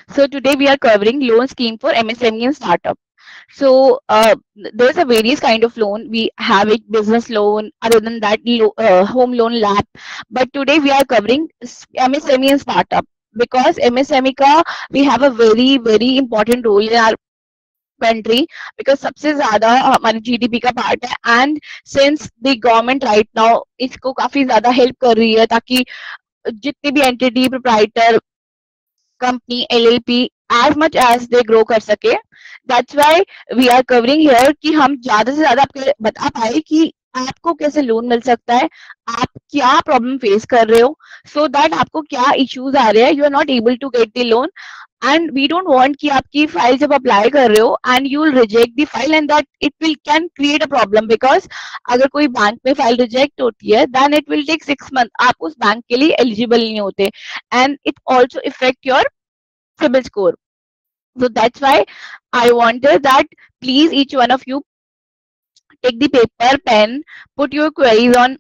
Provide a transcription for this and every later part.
So today we are covering loan scheme for MSME and startup. So there's a various kind of loan. We have it business loan. Other than that, home loan LAP. But today we are covering MSME and startup because MSME का we have a very important role in our country because सबसे ज्यादा हमारी GDP का part है and since the government right now इसको काफी ज्यादा help कर रही है ताकि जितनी भी entity proprietor company LLP as much as they grow कर सके. That's why we are covering here कि हम ज्यादा से ज्यादा आपको बता पाए कि आपको कैसे लोन मिल सकता है, आप क्या प्रॉब्लम फेस कर रहे हो, सो दैट आपको क्या इश्यूज आ रहे हैं, you are not able to get the loan and we don't want कि आपकी फाइल जब अप्लाई कर रहे हो and you will reject the file and that it will can create a problem because अगर कोई बैंक में फाइल रिजेक्ट होती है then it will take 6 month, आप उस बैंक के लिए एलिजिबल नहीं होते and it also effect your CIBIL score. So that's why I wanted that please each one of you take the paper, pen, put your queries on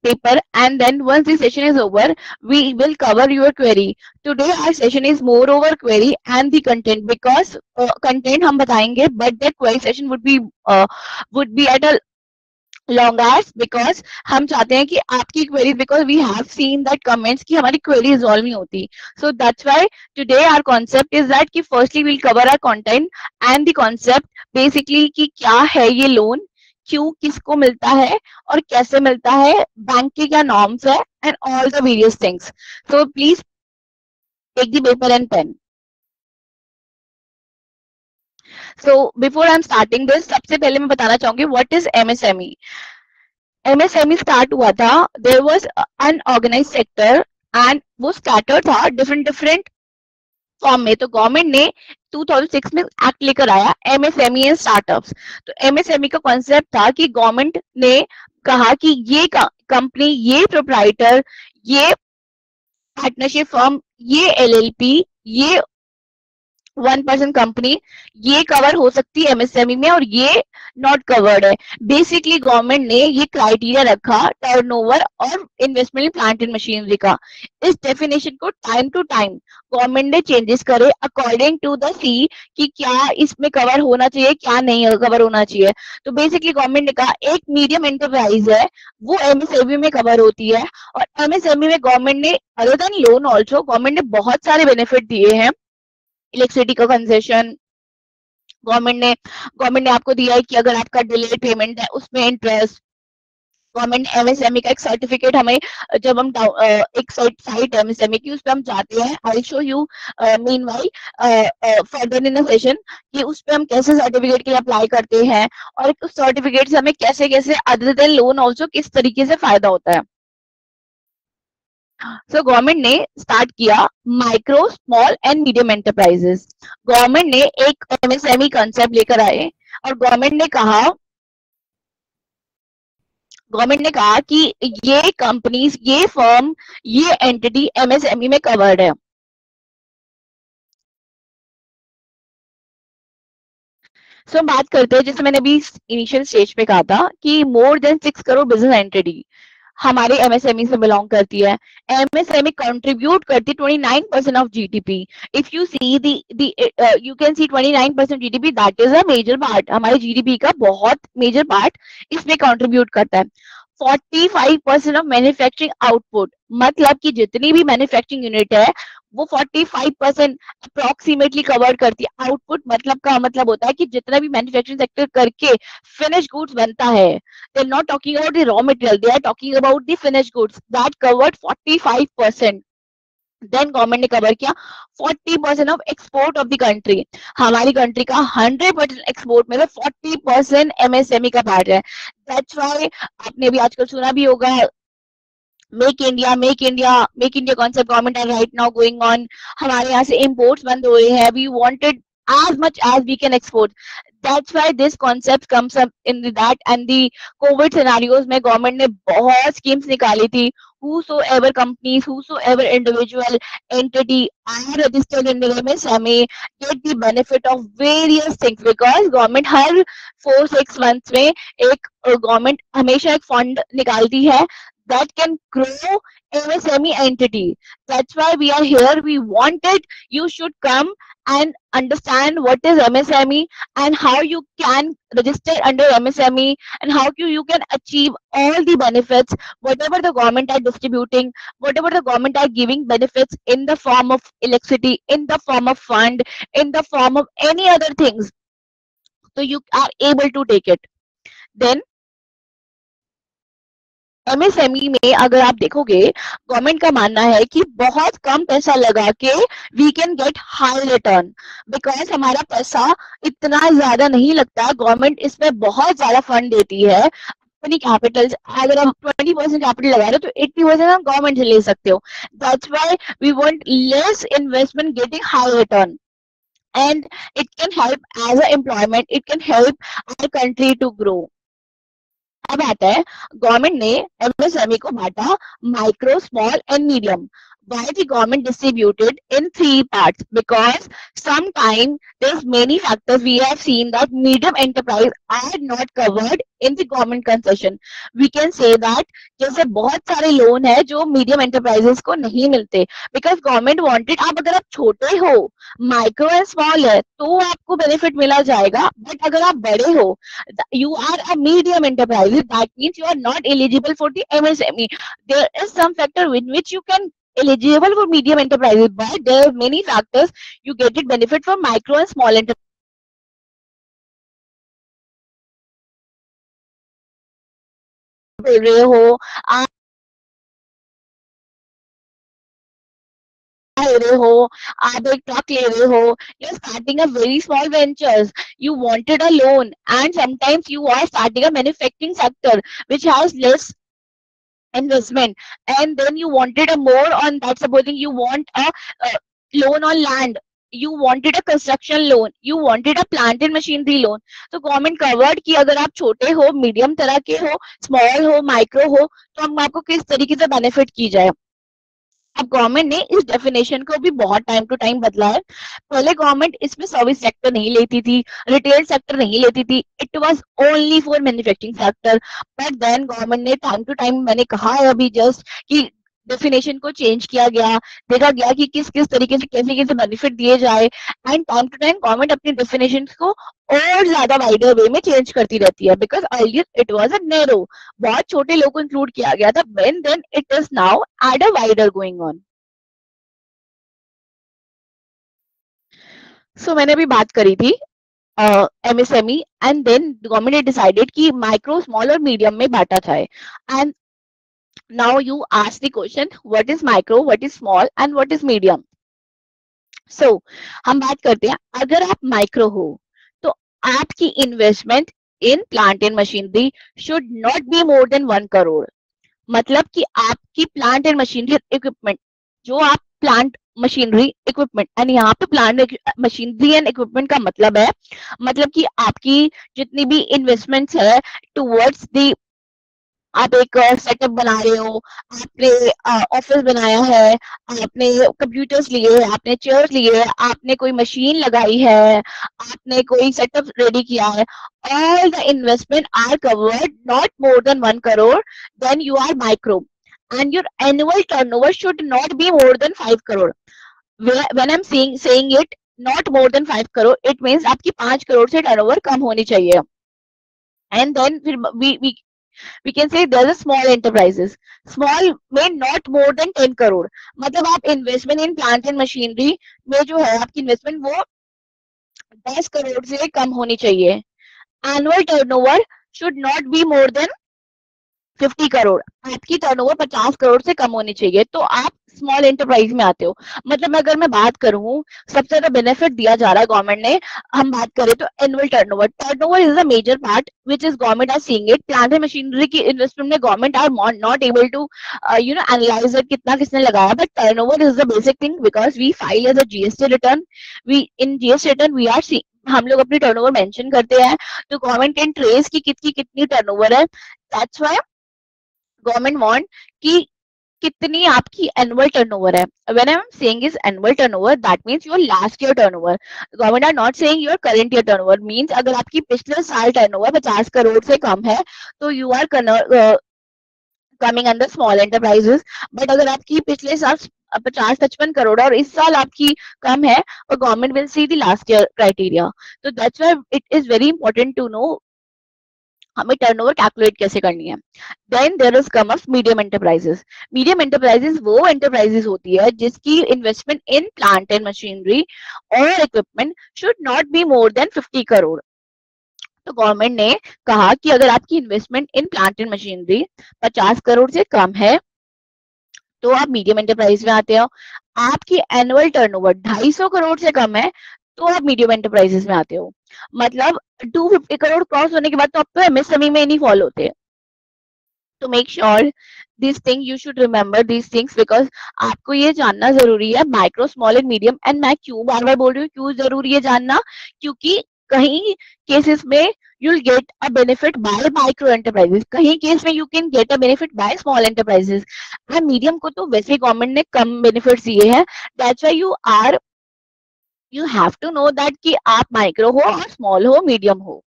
paper and then once the session is over, we will cover your query. Today our session is more over query and the content because content हम बताएंगे but the query session would be at a long hours because हम चाहते हैं कि आपकी queries because we have seen that comments कि हमारी query resolve नहीं होती. So that's why today our concept is that कि firstly we'll cover our content and the concept basically कि क्या है ये loan, क्यों किसको मिलता है और कैसे मिलता है, बैंक के क्या norms है and all the various things. So please take the paper and pen. So before I'm starting this, सबसे पहले मैं बताना चाहूंगी what is MSME. MSME start हुआ था, there was unorganised sector and वो स्कैटर था डिफरेंट फॉर्म में. तो गवर्नमेंट ने 2006 में एक्ट लेकर आया एमएसएमई एंड स्टार्टअप्स. तो एमएसएमई का कॉन्सेप्ट था कि गवर्नमेंट ने कहा कि ये कंपनी, ये प्रोप्राइटर, ये पार्टनरशिप फर्म, ये एलएलपी, ये 1% कंपनी ये कवर हो सकती है एमएसएमई में और ये नॉट कवर्ड है. बेसिकली गवर्नमेंट ने ये क्राइटेरिया रखा टर्नओवर और investment in plant and machinery का. इस डेफिनेशन को टाइम टू टाइम गवर्नमेंट ने चेंजेस करे अकॉर्डिंग टू द सी कि क्या इसमें कवर होना चाहिए, क्या नहीं कवर होना चाहिए. तो बेसिकली गवर्नमेंट ने कहा एक मीडियम एंटरप्राइज है वो एमएसएमई में कवर होती है और एमएसएमई में गवर्नमेंट ने other than loan also government ने बहुत सारे बेनिफिट दिए हैं. इलेक्ट्रिसिटी का कंसेशन गवर्नमेंट ने आपको दिया है कि अगर आपका डिलेड पेमेंट है उसमें इंटरेस्ट. गवर्नमेंट एमएसएमई का एक सर्टिफिकेट हमें जब हम एक साइट एमएसएमई की उस पर हम जाते हैं, I show you meanwhile further in session कि उस पर हम कैसे सर्टिफिकेट के लिए अप्लाई करते हैं और उस सर्टिफिकेट से हमें कैसे कैसे अदर देन लोन ऑल्सो किस तरीके से फायदा होता है. सो गवर्नमेंट ने स्टार्ट किया micro small and medium enterprises. Government ने एक एमएसएमई कंसेप्ट लेकर आए और गवर्नमेंट ने कहा कि ये कंपनीज, ये फर्म, ये एंटिटी एमएसएमई में कवर्ड है. सो बात करते हैं, जैसे मैंने अभी इनिशियल स्टेज पे कहा था कि more than 6 crore business entity हमारे एमएसएमई से बिलोंग करती है. एमएसएमई कंट्रीब्यूट करती 29% of GDP. If you see you can see 29% GDP, that is a major part. हमारे जीडीपी का बहुत मेजर पार्ट इसमें कंट्रीब्यूट करता है. 45% ऑफ मैन्युफैक्चरिंग आउटपुट, मतलब कि जितनी भी मैन्युफैक्चरिंग यूनिट है वो 45% अप्रोक्सीमेटली कवर करती है. आउटपुट मतलब का मतलब होता है कि जितना भी मैन्युफैक्चरिंग सेक्टर करके फिनिश गुड्स बनता है, they're not talking about the raw material, they are talking about the finished goods that covered 45%. Then government ने कवर किया 40% of export of the country. हमारी कंट्री का 100% एक्सपोर्ट में से 40% एमएसएमई का पार्ट है. दैट्स व्हाई आपने भी आजकल सुना भी होगा make India concept government are right now going on. हमारे यहाँ से इम्पोर्ट्स बंद हो रहे हैं. We wanted as much as we can export. That's why this concept comes up in that and the COVID scenarios में गवर्नमेंट ने बहुत schemes निकाली थी. Whosoever companies, whosoever individual entity are registered in the MSME get the benefit of various things because government her 4-6 months में एक government हमेशा एक fund निकालती है that can grow MSME entity. That's why we are here. We wanted you should come and understand what is MSME and how you can register under MSME and how you can achieve all the benefits, whatever the government are distributing, whatever the government are giving benefits in the form of electricity, in the form of fund, in the form of any other things. So you are able to take it. Then MSME में अगर आप देखोगे government का मानना है कि बहुत कम पैसा लगा के we can get high return because हमारा पैसा इतना ज्यादा नहीं लगता. गवर्नमेंट इसमें बहुत ज्यादा फंड देती है अपनी कैपिटल. अगर आप 20% कैपिटल लगा रहे हो तो 80% आप गवर्नमेंट से ले सकते हो. That's why we want less investment getting high return and it can help as a employment, it can help our country to grow. अब आता है गवर्नमेंट ने एमएसएमई को बांटा micro small and medium. Why the government distributed in three parts? Because sometimes there's many factors. We have seen that medium enterprise are not covered in the government concession. We can say that जैसे बहुत सारे loan है जो medium enterprises को नहीं मिलते because government wanted. आप अगर आप छोटे हो, माइक्रो एंड स्मॉल है तो आपको बेनिफिट मिला जाएगा. बट अगर आप बड़े हो, you are a medium enterprise, that means you are not eligible for the MSME. There is some factor in which you can eligible for medium enterprises, but there are many factors you get it benefit from micro and small enterprises. रहे हो आप ले रहे हो, आप एक truck ले रहे हो, you're starting a very small ventures, you wanted a loan and sometimes you are starting a manufacturing sector which has less investment and then you wanted a more on that. Supposing you want a loan on land, you wanted a construction loan, you wanted a plant and machinery loan. तो government covered कि अगर आप छोटे हो, medium तरह के हो, small हो, माइक्रो हो, तो हम आपको किस तरीके से बेनिफिट की जाए. अब गवर्नमेंट ने इस डेफिनेशन को भी बहुत टाइम टू टाइम बदला है. पहले गवर्नमेंट इसमें सर्विस सेक्टर नहीं लेती थी, रिटेल सेक्टर नहीं लेती थी, it was only for manufacturing sector. But then government ने टाइम टू टाइम, मैंने कहा है अभी जस्ट कि डेफिनेशन को चेंज किया गया, देखा गया कि किस किस तरीके से कैसे कैसे बेनिफिट दिए जाए and time to time government अपनी डेफिनेशन को और ज्यादा वाइडर वे में चेंज करती रहती है because earlier it was a narrow, बहुत छोटे लोगों को इंक्लूड किया गया था. Then it is now at a wider going on. So मैंने अभी बात करी थी एमएसएमई एंड देन गवर्नमेंट ने डिसाइडेड कि माइक्रो, स्मॉल और मीडियम में बांटा जाए. And now you ask the question what is micro, what is small and what is medium. So हम बात करते हैं, अगर आप माइक्रो हो तो आपकी investment in plant and machinery should not be more then 1 crore. मतलब कि आपकी प्लांट एंड मशीनरी इक्विपमेंट, जो आप प्लांट मशीनरी इक्विपमेंट एंड यहाँ पे प्लांट मशीनरी एंड इक्विपमेंट का मतलब है, मतलब कि आपकी जितनी भी इन्वेस्टमेंट्स है टुवर्ड्स द, आप एक सेटअप बना रहे हो, आपने ऑफिस बनाया है, आपने कंप्यूटर्स लिए हैं, आपने चेयर्स लिए हैं, आपने कोई मशीन लगाई है, आपने कोई सेटअप रेडी किया है, all the investment are covered not more than 1 crore, then you are micro and your annual turnover should not be more than 5 crore. When I'm saying it not more than 5 crore, it means आपकी 5 करोड़ से turnover कम होनी चाहिए. And then फिर we can say there's a small enterprises, small में not more than 10 crore. मतलब आप investment in plant and machinery में जो है आपकी इन्वेस्टमेंट वो 10 करोड़ से कम होनी चाहिए. Annual turnover should not be more than 50 crore. आपकी टर्नओवर 50 करोड़ से कम होनी चाहिए तो आप स्मॉल एंटरप्राइज में आते हो. मतलब अगर मैं बात करूं, सबसे ज्यादा बेनिफिट दिया जा रहा है गवर्नमेंट ने, हम बात करें तो annual turnover. Turnover is a major part which is government are seeing it. Plant and machinery की इन्वेस्टमेंट में government are not able to analyse it कितना किसने लगाया. But turnover is the basic thing because we file as a GST return. We in GST return we are हम लोग अपनी turnover mention करते हैं तो गवर्नमेंट कैन ट्रेस की कितनी कितनी टर्नओवर है. दैट्स व्हाई गवर्नमेंट वांट कि कितनी आपकी एनुअल टर्नओवर है. When I am saying is annual turnover, that means your last year turnover. Government are not saying your current year turnover. Means अगर आपकी पिछले साल टर्नओवर 50 करोड़ से कम है तो you are coming under small enterprises. But अगर आपकी पिछले साल 50-55 करोड़ और इस साल आपकी कम है, और government will see the last year criteria. तो that's why it is very important to know हमें टर्नओवर कैलकुलेट कैसे करनी है। Then there is come of medium enterprises. Medium enterprises वो एंटरप्राइजेस होती है जिसकी investment in plant and machinery और equipment should not be more than 50 crore. तो गवर्नमेंट ने कहा कि अगर आपकी investment in plant and machinery 50 crore से कम है तो आप मीडियम एंटरप्राइज में आते हो। आपकी एनुअल टर्नओवर 250 करोड़ से कम है तो आप मीडियम एंटरप्राइजेस में आते हो। मतलब 250 करोड़ क्रॉस होने के बाद तो आप तो एमएसएमई में नहीं फॉलो होते। तो make sure this thing, you should remember this things, because आपको ये जानना जरूरी है micro small and medium. And मैं क्यों बार बार बोल रही हूँ क्यों जरूरी है जानना, क्योंकि कहीं केसेस में you'll get a benefit by micro enterprises, कहीं केस में you can get a benefit by small enterprises। और मीडियम को तो वैसे गवर्नमेंट ने कम बेनिफिट्स दिए हैं। That's why you have to know that कि आप माइक्रो हो और स्मॉल हो मीडियम हो।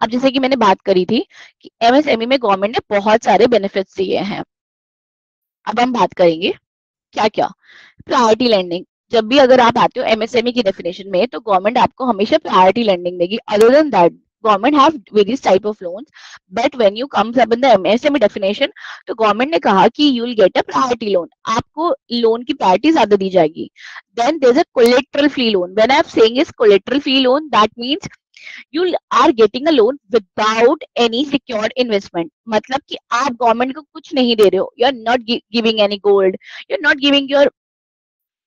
अब जैसे कि मैंने बात करी थी कि एमएसएमई में गवर्नमेंट ने बहुत सारे बेनिफिट्स दिए हैं। अब हम बात करेंगे क्या क्या। प्रायोरिटी लैंडिंग, जब भी अगर आप आते हो एमएसएमई की डेफिनेशन में तो गवर्नमेंट आपको हमेशा प्रायोरिटी लैंडिंग देगी। Other than that government have various type of loans, but when you comes up in the MSME definition तो गवर्नमेंट ने कहा कि you will get a priority loan, आपको लोन की प्रायोरिटी ज्यादा दी जाएगी। Then there is a collateral free loan. When I am saying is collateral free loan, that means you are getting a loan without any secured investment। मतलब कि आप government को कुछ नहीं दे रहे हो, you are not giving any gold, you are not giving your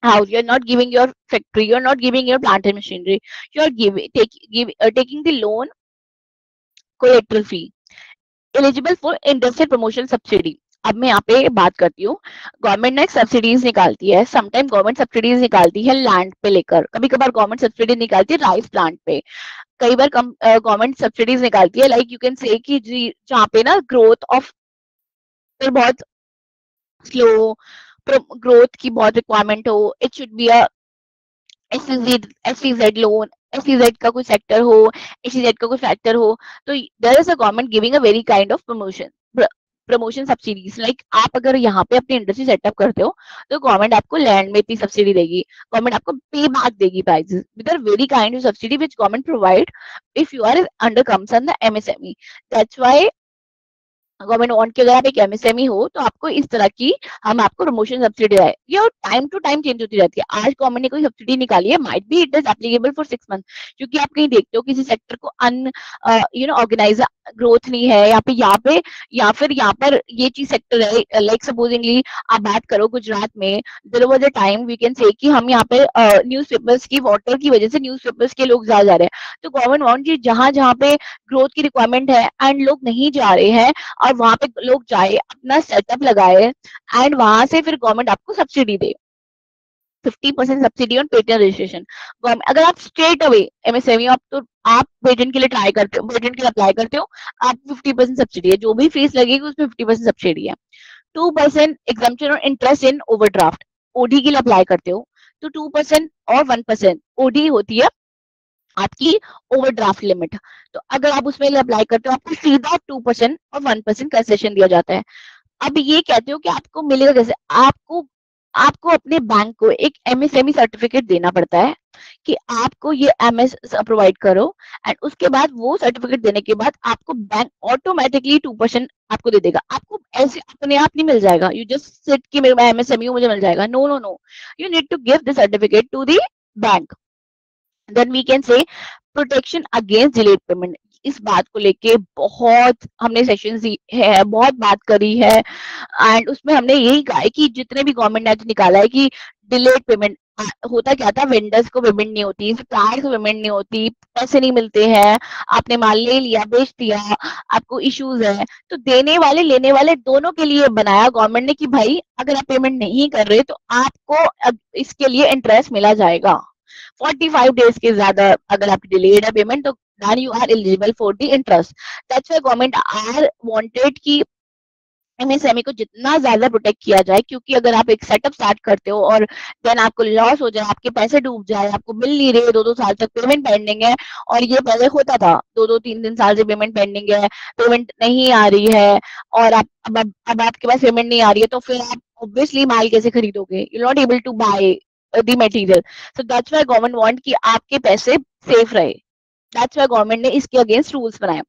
house, you are not giving your factory, you are not giving your plant and machinery, you are taking the loan collateral free, eligible for industrial promotion subsidy। अब मैं यहाँ पे बात करती हूँ, government ने subsidies निकालती है, समटाइम गवर्नमेंट सब्सिडीज निकालती है लैंड पे लेकर, कभी कभार गवर्नमेंट सब्सिडी निकालती है राइस प्लांट पे, कई बार गवर्नमेंट सब्सिडीज निकालती है लाइक यू कैन से कि जी जहाँ पे ना ग्रोथ ऑफ बहुत स्लो, ग्रोथ की बहुत रिक्वायरमेंट हो, it should be a SEZ loan, SEZ का कोई सेक्टर हो, एसईजेड का कोई फैक्टर हो, तो there is a government giving a very kind of promotion subsidies. Like आप अगर यहाँ पे अपनी इंडस्ट्री सेटअप करते हो तो गवर्नमेंट आपको लैंड में इतनी सब्सिडी देगी, गवर्नमेंट आपको पे बैक देगी prices with a very kind of subsidy which government provide if you are under comes on the MSME. That's why government want कि अगर आप एक एमएसएमई हो तो आपको इस तरह की हम आपको प्रमोशन सब्सिडी है। ये टाइम टू टाइम चेंज होती रहती है। आज गवर्नमेंट ने कोई सब्सिडी निकाली है, might be it is applicable for 6 month, क्योंकि आप कहीं देखते हो किसी सेक्टर को अन ऑर्गेनाइज ग्रोथ नहीं है यहाँ पे या फिर यहाँ पर ये चीज सेक्टर है। लाइक सपोजिंगली आप बात करो गुजरात में, there was a time we can say कि हम यहाँ पे न्यूज़पेपर्स की वाटर की वजह से न्यूज़पेपर्स के लोग ज्यादा जा रहे हैं। तो गवर्नमेंट वांट कि जहां जहां पे ग्रोथ की रिक्वायरमेंट है एंड लोग नहीं जा रहे हैं और वहां पे लोग जाए अपना सेटअप लगाए एंड वहां से फिर गवर्नमेंट आपको subsidy they, 50% subsidy on patent registration. अगर आप स्ट्रेट अवे एमएसएमई आप तो आप पेटेंट के लिए ट्राई करते हो, पेटेंट के लिए अप्लाई करते हो, आप 50% सब्सिडी है, जो भी फीस लगेगी उसमें 50% सब्सिडी है। 2% एग्जम्पशन और इंटरेस्ट इन ओवरड्राफ्ट, ओडी के लिए अप्लाई करते हो तो 2% और 1% ओडी होती है आपकी ओवरड्राफ्ट लिमिट। तो अगर आप उसमें अप्लाई करते हो आपको सीधा 2% और 1% कंसेशन दिया जाता है। अब ये कहते हो कि आपको मिलेगा कैसे, आपको आपको अपने बैंक को एक एमएसएमई सर्टिफिकेट देना पड़ता है कि आपको ये एमएस प्रोवाइड करो, एंड उसके बाद वो सर्टिफिकेट देने के बाद आपको बैंक ऑटोमेटिकली 2% आपको दे देगा। आपको ऐसे अपने आप नहीं मिल जाएगा, यू जस्ट सिट कि मेरे एमएसएमई मुझे मिल जाएगा, no no no, you need to give the certificate to the bank. Then we can say protection against delayed payment. इस बात को लेके बहुत हमने सेशंस है, बहुत बात करी है एंड उसमें हमने यही कहा है कि जितने भी गवर्नमेंट ने निकाला है कि डिलेड पेमेंट होता क्या था, वेंडर्स को पेमेंट नहीं होती, सप्लायर्स को पेमेंट नहीं होती, पैसे नहीं मिलते हैं, आपने माल ले लिया बेच दिया, आपको इश्यूज है। तो देने वाले लेने वाले दोनों के लिए बनाया गवर्नमेंट ने कि भाई अगर आप पेमेंट नहीं कर रहे तो आपको अब इसके लिए इंटरेस्ट मिला जाएगा। 45 डेज के ज्यादा अगर आपकी डिलेड है पेमेंट तो then you are eligible for the interest। That's why government are wanted कि एमएसएमई को जितना ज्यादा प्रोटेक्ट किया जाए, क्योंकि अगर आप एक सेटअप स्टार्ट करते हो और देन आपको लॉस हो जाए, आपके पैसे डूब जाए, आपको मिल नहीं रहे, 2-2 साल तक पेमेंट पेंडिंग है, और ये पहले होता था 2-2 3-3 साल से पेमेंट पेंडिंग है, पेमेंट नहीं आ रही है, और आप अब आपके पास पेमेंट नहीं आ रही है, तो फिर आप ऑब्वियसली माल कैसे खरीदोगे, you not able to buy the material. So that's why government want कि आपके पैसे सेफ रहे। दैट्स व्हाई गवर्नमेंट ने इसके अगेंस्ट रूल्स बनाए।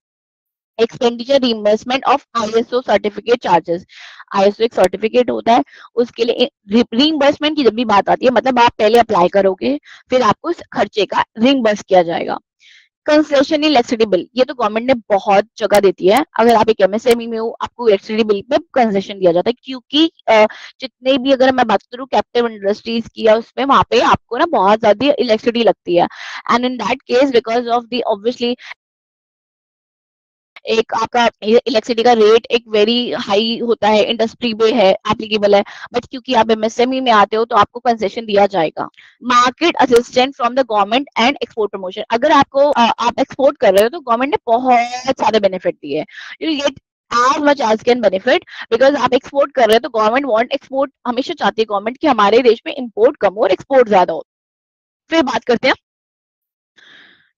Expenditure reimbursement of ISO certificate charges. ISO एक सर्टिफिकेट होता है, उसके लिए रिइंबर्समेंट की जब भी बात आती है, मतलब आप पहले अप्लाई करोगे, फिर आपको इस खर्चे का रिइंबर्स किया जाएगा। कंसेशन इन इलेक्ट्रिसिटी बिल, ये तो गवर्नमेंट ने बहुत जगह देती है। अगर आप एक एमएसएमई में हो, आपको इलेक्ट्रिसिटी बिल पे कंसेशन दिया जाता है, क्योंकि जितने भी, अगर मैं बात करूँ कैप्टिव इंडस्ट्रीज की, या उसमें वहां पे आपको ना बहुत ज्यादा इलेक्ट्रिसिटी लगती है, and in that case because of the obviously एक आपका इलेक्ट्रिसिटी का रेट एक वेरी हाई होता है, इंडस्ट्री में है एप्लीकेबल है, बट क्योंकि आप एमएसएमई में आते हो तो आपको कंसेशन दिया जाएगा। Market assistant from the government and export promotion, अगर आपको आप एक्सपोर्ट कर रहे हो तो गवर्नमेंट ने बहुत सारे बेनिफिट दिए हैं। You get as much as can benefit, because आप एक्सपोर्ट कर रहे हो तो गवर्नमेंट वांट एक्सपोर्ट, हमेशा चाहती है गवर्नमेंट कि हमारे देश में इंपोर्ट कम हो और एक्सपोर्ट ज्यादा हो। फिर बात करते हैं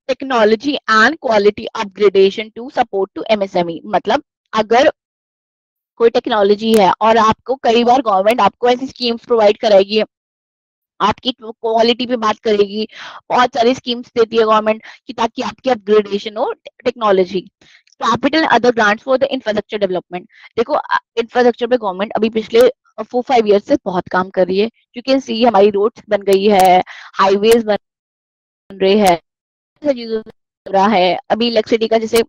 technology and quality upgradation to support to MSME, मतलब अगर कोई टेक्नोलॉजी है और आपको कई बार गवर्नमेंट आपको ऐसी स्कीम्स प्रोवाइड कराएगी, आपकी क्वालिटी पे बात करेगी, बहुत सारी स्कीम्स देती है गवर्नमेंट कि ताकि आपकी अपग्रेडेशन हो technology. Capital other grants for the infrastructure development, देखो इंफ्रास्ट्रक्चर पे गवर्नमेंट अभी पिछले 4-5 ईयर से बहुत काम कर रही है। यू कैन सी हमारी रोड्स बन गई है, हाईवेज बन रहे हैं, ऐसा चीजें हो रहा है। अभी इलेक्ट्रिसिटी का जैसे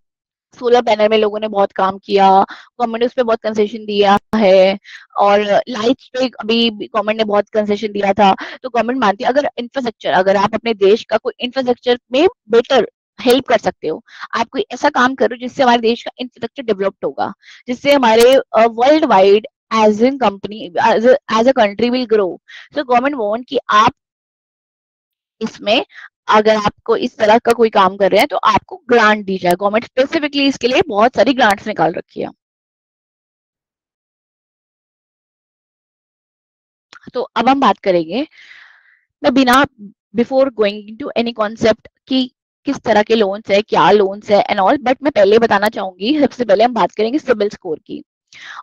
सोलर पैनल में लोगों ने बहुत काम किया, गवर्नमेंट ने उस पर बहुत कंसेशन दिया है, और लाइट्स पे अभी गवर्नमेंट ने बहुत कंसेशन दिया था। तो गवर्नमेंट मानती है अगर इंफ्रास्ट्रक्चर, अगर आप अपने देश का कोई इंफ्रास्ट्रक्चर में बेटर हेल्प कर सकते हो, आप कोई ऐसा काम करो जिससे हमारे देश का इंफ्रास्ट्रक्चर डेवलप्ड होगा, जिससे हमारे world wide as in company as a country will grow. So government want कि आप इसमें, अगर आपको इस तरह का कोई काम कर रहे हैं तो आपको ग्रांट दी जाए। गवर्नमेंट स्पेसिफिकली इसके लिए बहुत सारी ग्रांट्स निकाल रखी है। तो अब हम बात करेंगे, मैं बिना before going to any concept कि किस तरह के लोन्स है, क्या लोन्स है एंड ऑल, बट मैं पहले बताना चाहूंगी, सबसे पहले हम बात करेंगे सिबिल स्कोर की,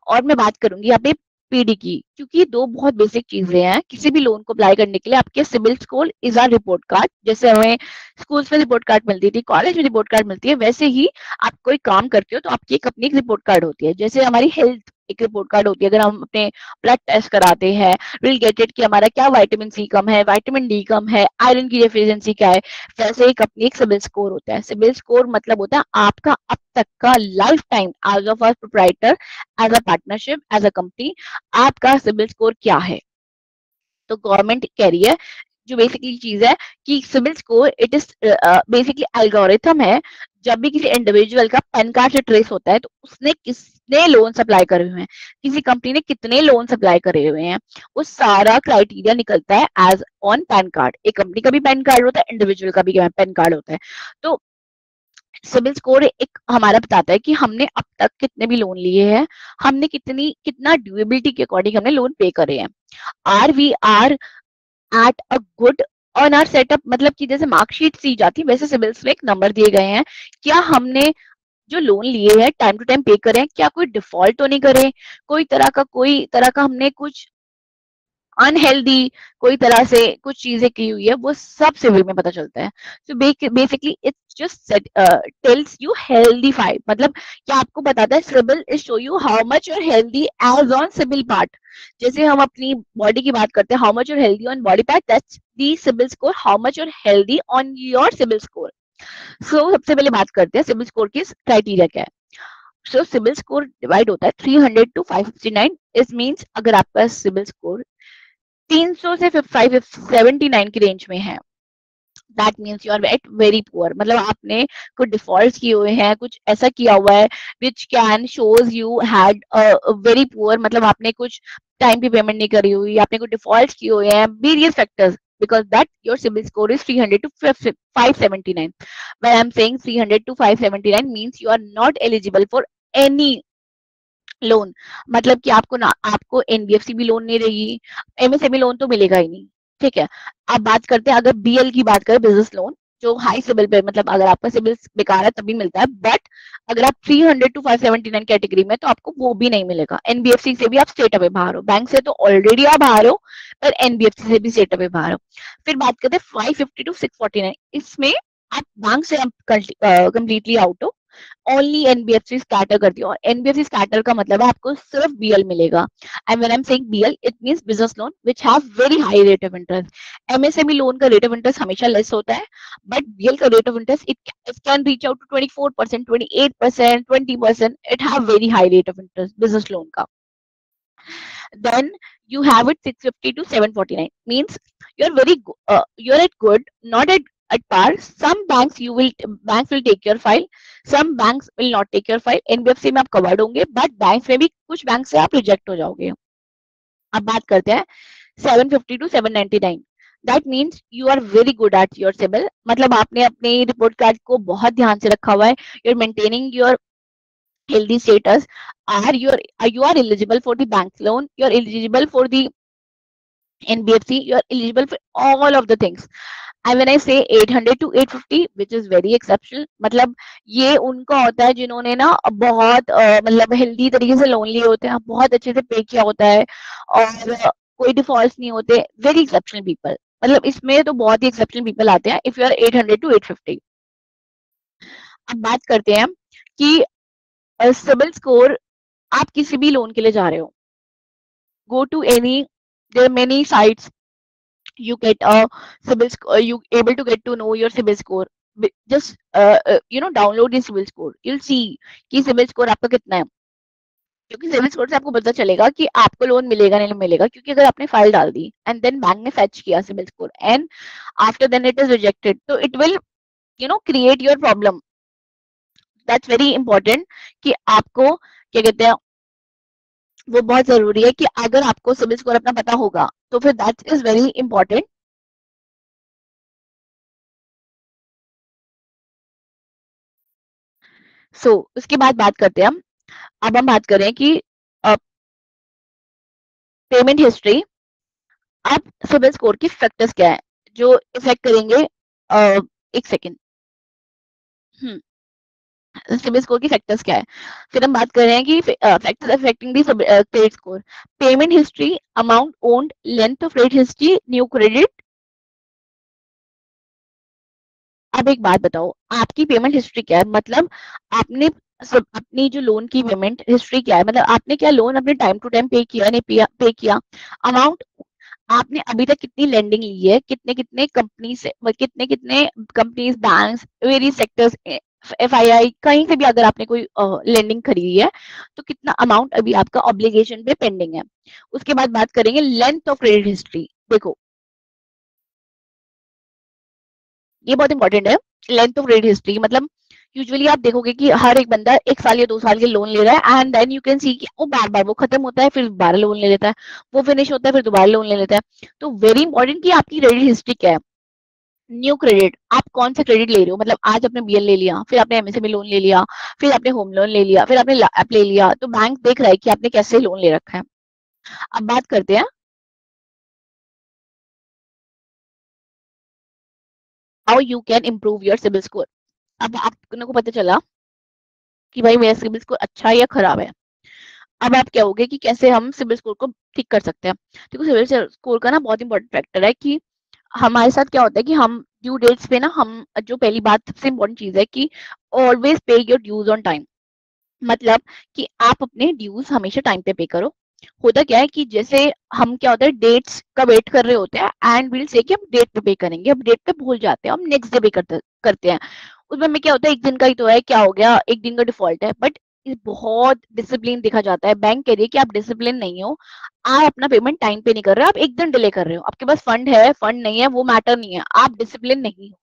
और मैं बात करूंगी यहाँ पे पीडी की, क्योंकि ये दो बहुत बेसिक चीजें हैं। किसी भी लोन को अप्लाई करने के लिए आपके CIBIL score is R report card, जैसे हमें स्कूल्स में रिपोर्ट कार्ड मिलती थी, कॉलेज में रिपोर्ट कार्ड मिलती है, वैसे ही आप कोई काम करते हो तो आपकी एक अपनी एक रिपोर्ट कार्ड होती है। जैसे हमारी हेल्थ एक रिपोर्ट कार्ड होती है, अगर हम अपने ब्लड टेस्ट कराते हैं, विल गेट इट कि हमारा क्या विटामिन सी कम है, विटामिन डी कम है, आयरन की डेफिशिएंसी क्या है, वैसे एक अपनी एक सिबिल स्कोर होता है। सिबिल स्कोर मतलब होता है आपका अब तक का life time as of a proprietor, as a partnership, as a company, आपका सिबिल स्कोर क्या है। तो गवर्नमेंट कह रही है, जो बेसिकली चीज है कि CIBIL score it is basically algorithm है। जब भी किसी इंडिविजुअल का पैन कार्ड से ट्रेस होता है तो उसने कितने लोन अप्लाई करे हुए हैं, किसी कंपनी ने कितने लोन अप्लाई करे हुए हैं, वो सारा क्राइटेरिया निकलता है एज ऑन पैन कार्ड। एक कंपनी का भी पैन कार्ड होता है, इंडिविजुअल का भी पैन कार्ड होता है। तो सिबिल स्कोर एक हमारा बताता है कि हमने अब तक कितने भी लोन लिए हैं, हमने कितना ड्यूरेबिलिटी के अकॉर्डिंग हमने लोन पे करे हैं, are we are at a good on our setup, मतलब कि जैसे मार्कशीट सी जाती है वैसे सिबिल्स में एक नंबर दिए गए हैं, क्या हमने जो लोन लिए हैं टाइम टू टाइम पे करें, क्या कोई डिफॉल्ट तो नहीं करे, कोई तरह का हमने कुछ अनहेल्दी कोई तरह से कुछ चीजें की हुई है, वो सब सिविल में पता चलता है। So basically it's just tells you healthy five, मतलब क्या आपको बताता है CIBIL is show you how much your healthy age on CIBIL part. जैसे हम अपनी बॉडी की बात करते हैं, how much your healthy on body part, that's the CIBIL score, how much your healthy on your CIBIL score. So सबसे पहले बात करते हैं सिविल स्कोर की क्राइटेरिया क्या है। सो सिविल स्कोर डिवाइड होता है 300 टू 569, इट मीन्स अगर आपका सिविल स्कोर 300 से 579 की रेंज में है, that means you are at very poor, मतलब आपने कुछ डिफॉल्ट किए हुए हैं, कुछ ऐसा किया हुआ है which can shows you had very poor, मतलब आपने कुछ टाइम की पेमेंट नहीं करी हुई, आपने कुछ डिफॉल्ट किए हुए हैं, various factors, because that your CIBIL score is 300 to 579. When I'm saying 300 to 579 means you are not eligible for any loan मतलब कि आपको ना आपको एनबीएफसी भी लोन नहीं देगी, एमएसएमई लोन तो मिलेगा ही नहीं। ठीक है। अब बात करते हैं, अगर बीएल की बात करें, बिजनेस लोन, जो हाई सिबिल पे, मतलब अगर आपका सिबिल बेकार है तभी मिलता है, बट अगर आप 300 टू 579 कैटेगरी में, तो आपको वो भी नहीं मिलेगा। एनबीएफसी से भी आप स्ट्रेट अवे बाहर हो, बैंक से तो ऑलरेडी आप बाहर हो, पर एनबीएफसी से भी स्ट्रेट अवे बाहर हो। फिर बात करते हैं 550 टू 649, इसमें आप बैंक से कंप्लीटली आउट हो, ओनली एनबीएफसी स्कैटर करती है, और एनबीएफसी स्कैटर का मतलब है आपको सिर्फ बीएल मिलेगा। And when I am saying BL, it means business loan which have very high rate of interest. MSME loan का रेट ऑफ इंटरेस्ट हमेशा लेस होता है, बट बीएल का rate of interest it can reach out to 24%, 28%, 20%, it have very high rate of interest business loan का। Then you have it 650 to 749, means you're you're at good, not at par. Some banks will take your file, some banks will not take your file। NBFC में आप covered होंगे, but bank में भी कुछ bank से आप reject हो जाओगे। अब बात करते हैं 750 to 799, that means you are very good at your CIBIL, मतलब आपने अपने रिपोर्ट कार्ड को बहुत ध्यान से रखा हुआ है, you are maintaining your healthy status, you are eligible for the bank loan, you are eligible for the NBFC, you are eligible for all of the things। And when I say 800 to 850, which is very exceptional, मतलब ये उनका होता है जिन्होंने ना बहुत मतलब healthy तरीके से लोन लिए होते हैं, बहुत अच्छे से पे किया होता है, और कोई डिफॉल्ट नहीं होते, वेरी एक्सेप्शनल पीपल। मतलब इसमें तो बहुत ही एक्सेप्शनल पीपल आते हैं इफ यू आर 800 टू 850। अब बात करते हैं कि सिबिल स्कोर, आप किसी भी लोन के लिए जा रहे हो, go to any, there are many sites, you get a CIBIL score, you able to get to know your CIBIL score। just download the CIBIL score, you'll see कि CIBIL score आपका कितना है, क्योंकि CIBIL score से आपको पता चलेगा कि आपको लोन मिलेगा नहीं मिलेगा। क्योंकि अगर आपने फाइल डाल दी एंड देन बैंक ने फेच किया CIBIL score and after then it is rejected, तो it will create your problem. That's very important कि आपको क्या कहते हैं, वो बहुत जरूरी है कि अगर आपको सिबिल स्कोर अपना पता होगा, तो फिर दैट इज वेरी इंपॉर्टेंट। उसके बाद बात करते हैं हम, अब हम बात करें कि पेमेंट हिस्ट्री। अब सिबिल स्कोर की फैक्टर्स क्या है जो इफेक्ट करेंगे, एक सेकेंड, सिबिल स्कोर की फैक्टर्स क्या है। फिर हम बात कर रहे हैं कि factors affecting the credit score, payment history, amount owned, length of credit history, new credit. अब एक बात बताओ, आपकी पेमेंट हिस्ट्री क्या है, मतलब आपने अपनी जो लोन की पेमेंट हिस्ट्री क्या है, मतलब आपने क्या लोन अपने टाइम टू टाइम पे किया नहीं पे किया। अमाउंट, आपने अभी तक कितनी लेंडिंग ली है, कितने कितने कंपनी से, कितने कितने companies, banks, various sectors, FII, कहीं से भी अगर आपने कोई लेंडिंग खरीदी है, तो कितना अमाउंट अभी आपका ऑब्लिगेशन पे पेंडिंग है। उसके बाद बात करेंगे लेंथ ऑफ क्रेडिट हिस्ट्री। देखो ये बहुत इंपॉर्टेंट है, लेंथ ऑफ क्रेडिट हिस्ट्री, मतलब यूजुअली आप देखोगे कि हर एक बंदा 1 साल या 2 साल के लोन ले रहा है, and then you can see कि वो बार बार वो खत्म होता है, फिर दोबारा लोन ले लेता है, वो फिनिश होता है, फिर दोबारा लोन ले लेता है। तो वेरी इंपॉर्टेंट कि आपकी क्रेडिट हिस्ट्री क्या है। न्यू क्रेडिट, आप कौन सा क्रेडिट ले रहे हो, मतलब आज आपने बीएल ले लिया, फिर आपने एमएसएमई लोन ले लिया, फिर आपने होम लोन ले लिया, फिर आपने ऐप ले लिया, तो बैंक देख रहा है कि आपने कैसे लोन ले रखा है। अब बात करते हैं how you can improve your CIBIL score. अब आप को पता चला कि भाई मेरा सिबिल स्कोर अच्छा है या खराब है। अब आप क्या होगे कि कैसे हम सिबिल स्कोर को ठीक कर सकते हैं। देखो सिबिल स्कोर का ना बहुत इंपॉर्टेंट फैक्टर है कि हमारे साथ क्या होता है कि हम ड्यू डेट्स पे ना, हम जो पहली बात सबसे इंपॉर्टेंट चीज है कि ऑलवेज पे योर ड्यूज ऑन टाइम। मतलब कि आप अपने ड्यूज हमेशा टाइम पे पे करो। होता क्या है कि जैसे हम क्या होता है डेट्स का वेट कर रहे होते हैं एंड विल से कि हम डेट पे पे करेंगे, अब डेट पे भूल जाते हैं, हम नेक्स्ट डे पे करते हैं। उसमें में क्या होता है, एक दिन का ही तो है, क्या हो गया, एक दिन का डिफॉल्ट है, बट बहुत डिसिप्लिन दिखा जाता है। बैंक कह रही है कि आप डिसिप्लिन नहीं हो, आप अपना पेमेंट टाइम पे नहीं कर रहे हो, आप एक दिन डिले कर रहे हो, आपके पास फंड है फंड नहीं है वो मैटर नहीं है, आप डिसिप्लिन नहीं हो,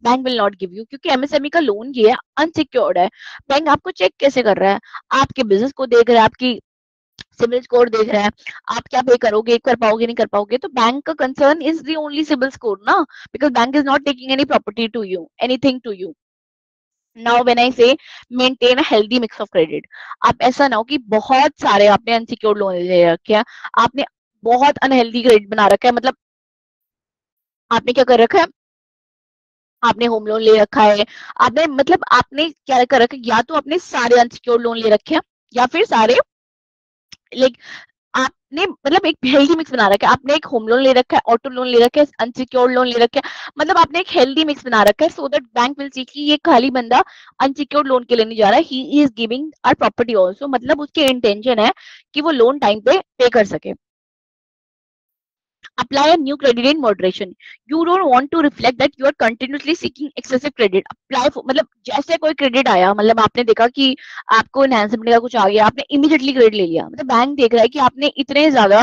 bank will not give you. क्योंकि एमएसएमई का लोन ये है, अनसिक्योर्ड है, बैंक आपको चेक कैसे कर रहा है, आपके बिजनेस को देख रहा है, आपकी सिबिल स्कोर देख रहा है, आप क्या पे करोगे, कर पाओगे नहीं कर पाओगे। तो बैंक का concern is the only CIBIL score ना, because bank is not taking any property to you, anything to you. Now when I say maintain a healthy mix of credit, आप ऐसा ना हो कि बहुत सारे आपने अनसिक्योर्ड लोन ले रखे हैं, आपने बहुत अनहेल्दी क्रेडिट बना रखा है, मतलब आपने क्या कर रखा है, आपने होम लोन ले रखा है, आपने मतलब आपने क्या कर रखा है, या तो आपने सारे अनसिक्योर्ड लोन ले रखे हैं या फिर सारे लाइक आपने मतलब एक हेल्दी मिक्स बना रखा है, आपने एक होम लोन ले रखा है, ऑटो लोन ले रखा है, अनसिक्योर्ड लोन ले रखा है, मतलब आपने एक हेल्दी मिक्स बना रखा है, so that bank will see कि ये खाली बंदा अनसिक्योर्ड लोन के लिए नहीं जा रहा है, he is giving our property also, मतलब उसके इंटेंशन है कि वो लोन टाइम पे पे कर सके। Apply a new credit in moderation. You don't want to reflect that you are continuously seeking excessive credit. Apply for मतलब जैसे कोई क्रेडिट आया, मतलब आपने देखा कि आपको एनहांसमेंट का कुछ आ गया, आपने इमीडिएटली क्रेडिट ले लिया, मतलब बैंक देख रहा है कि आपने इतने ज्यादा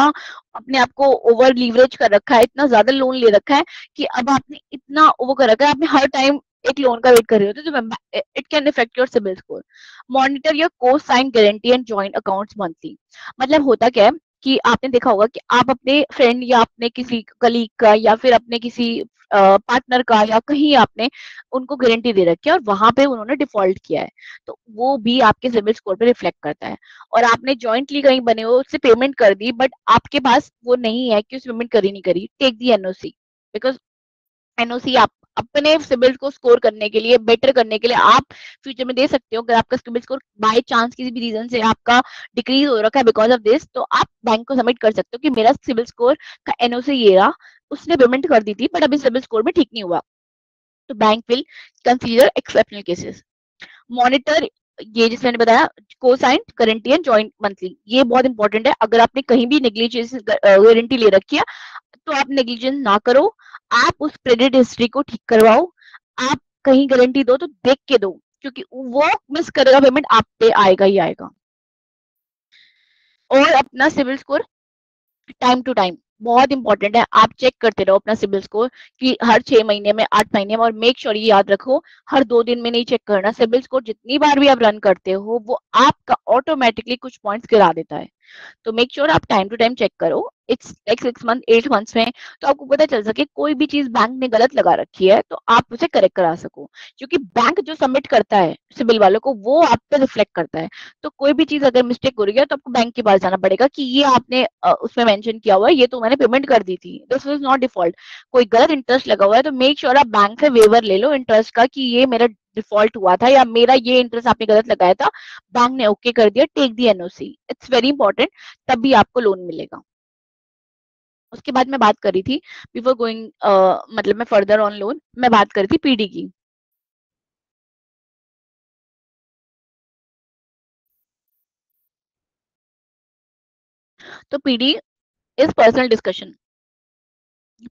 अपने आप को ओवर लीवरेज कर रखा है, इतना ज्यादा लोन ले रखा है कि अब आपने इतना वो कर रखा है, आपने हर टाइम एक लोन का वेट कर रहे हो, तो it can effect your CIBIL score. Monitor your co sign guarantee and joint accounts monthly. मतलब होता क्या है कि आपने देखा होगा कि आप अपने फ्रेंड या अपने किसी कलीग का या फिर अपने किसी पार्टनर का या कहीं आपने उनको गारंटी दे रखी है और वहां पे उन्होंने डिफॉल्ट किया है, तो वो भी आपके सिबिल स्कोर पे रिफ्लेक्ट करता है। और आपने जॉइंटली कहीं बने हो, उससे पेमेंट कर दी, बट आपके पास वो नहीं है कि उस पेमेंट करी नहीं करी, take the NOC, because NOC आप अपने सिबिल को स्कोर करने के लिए, बेटर करने के लिए आप फ्यूचर में दे सकते हो। अगर आपका सिबिल स्कोर बाय चांस किसी भी रीजन से आपका डिक्रीज हो रखा है बिकॉज ऑफ दिस, तो आप बैंक को सबमिट कर सकते हो कि मेरा सिबिल स्कोर का एनओसी ये रहा, उसने पेमेंट कर दी थी बट अभी सिबिल स्कोर में ठीक नहीं हुआ, तो bank will consider exceptional cases. Monitor, ये जिसने मैंने बताया, को sign guarantee and joint monthly, ये बहुत इंपॉर्टेंट है। अगर आपने कहीं भी नेग्लिजेंस गारंटी ले रखी है तो आप नेग्लिजेंस ना करो, आप उस क्रेडिट हिस्ट्री को ठीक करवाओ, आप कहीं गारंटी दो तो देख के दो, क्योंकि वो मिस करेगा पेमेंट आप पे आएगा ही आएगा। और अपना CIBIL score time to time बहुत इंपॉर्टेंट है, आप चेक करते रहो अपना सिबिल स्कोर कि हर 6 महीने में, 8 महीने में, और मेक श्योर ये याद रखो हर 2 दिन में नहीं चेक करना। सिबिल स्कोर जितनी बार भी आप रन करते हो वो आपका ऑटोमेटिकली कुछ पॉइंट्स गिरा देता है, तो मेक श्योर आप टाइम टू टाइम चेक करो, इट्स लाइक 6 मंथ 8 मंथ्स में, तो आपको पता चल सके कोई भी चीज बैंक ने गलत लगा रखी है तो आप उसे करेक्ट करा सको, क्योंकि बैंक जो सबमिट करता है सिबिल वालों को वो आप पे रिफ्लेक्ट करता है। तो कोई भी चीज अगर मिस्टेक हो रही है तो आपको बैंक के पास जाना पड़ेगा कि ये आपने उसमें मेंशन किया हुआ है, ये तो मैंने पेमेंट कर दी थी, दिस इज नॉट डिफॉल्ट। कोई गलत इंटरेस्ट लगा हुआ है तो मेक श्योर आप बैंक से वेवर ले लो इंटरेस्ट का कि ये मेरा डिफॉल्ट हुआ था या मेरा ये इंटरेस्ट आपने गलत लगाया था, बैंक ने ओके कर दिया, take the NOC, it's very important, तभी आपको लोन मिलेगा। उसके बाद मैं बात कर रही थी बिफोर गोइंग, मतलब मैं फर्दर ऑन लोन, मैं बात कर रही थी पीडी की। तो PD is personal discussion.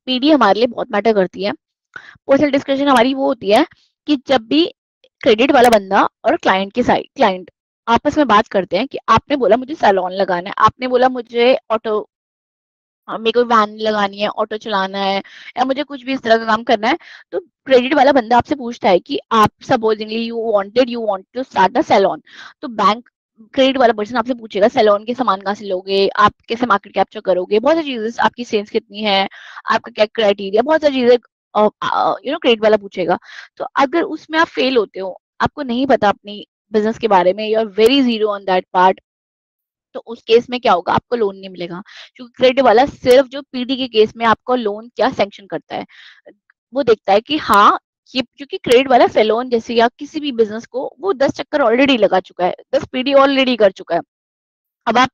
PD हमारे लिए बहुत मैटर करती है। पर्सनल डिस्कशन हमारी वो होती है कि जब भी क्रेडिट वाला बंदा और क्लाइंट की साइड, क्लाइंट आपस में बात करते हैं कि आपने बोला मुझे सैलून लगाना है, आपने बोला मुझे ऑटो, मेरे को वैन लगानी है, ऑटो चलाना है, या मुझे कुछ भी इस तरह का काम करना है, तो क्रेडिट वाला बंदा आपसे पूछता है कि आप supposingly you want to start a salon, तो बैंक क्रेडिट वाला पर्सन आपसे पूछेगा सैलून के सामान कहाँ से लोगे, आप कैसे मार्केट कैप्चर करोगे, बहुत सारी चीजें, आपकी सेल्स कितनी है, आपका क्या क्राइटेरिया, बहुत सारी चीजें क्रेडिट वाला पूछेगा। तो अगर उसमें आप फेल होते हो, आपको नहीं पता अपनी बिजनेस के बारे में, you are very zero on that part, तो उस केस में क्या होगा, आपको लोन नहीं मिलेगा, क्योंकि क्रेडिट वाला सिर्फ जो पीडी के केस में आपको लोन क्या सैंक्शन करता है, वो देखता है कि हाँ, ये क्योंकि क्रेडिट वाला सेलोन जैसे या किसी भी बिजनेस को वो 10 चक्कर ऑलरेडी लगा चुका है, 10 पीडी ऑलरेडी कर चुका है। अब आप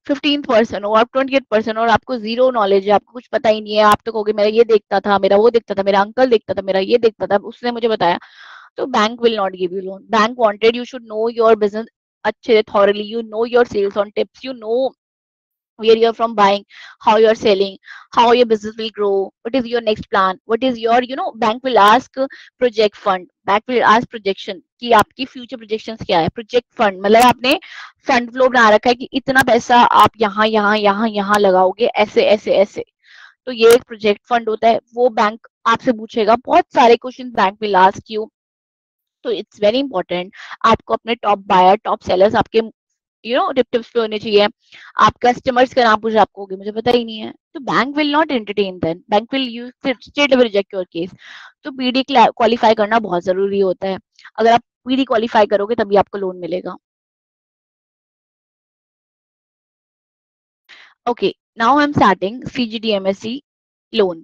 15% हो, आप 28% हो और आपको जीरो नॉलेज है, आपको कुछ पता ही नहीं है, आप तो कहोगे मेरा ये देखता था, मेरा वो देखता था, मेरा अंकल देखता था, मेरा ये देखता था, उसने मुझे बताया, तो bank will not give you loan. Bank wanted you should know your business अच्छे से thoroughly, you know your sales on tips, you know where you're from buying, how you're selling, how your business will grow, what is your next plan, what is your, bank will ask project fund, bank will ask projection कि आपकी future projections क्या है, project fund मतलब आपने fund flow बना रखा है कि इतना पैसा आप यहाँ यहाँ यहाँ यहाँ लगाओगे, ऐसे ऐसे ऐसे, तो ये एक प्रोजेक्ट फंड होता है, वो बैंक आपसे पूछेगा, बहुत सारे question bank will ask you, तो इट्स वेरी इंपॉर्टेंट आपको अपने टॉप बायर, टॉप सेलर्स, आपके टिप्स पे होने चाहिए। आप कस्टमर्स का नाम पूछ रहे, आपको मुझे पता ही नहीं है, तो bank will not entertain, then bank will use straight away reject your case. तो पीडी क्वालिफाई करना बहुत जरूरी होता है। अगर आप पीडी क्वालिफाई करोगे तभी आपको लोन मिलेगा। Okay, now I'm starting CGTMSE loan.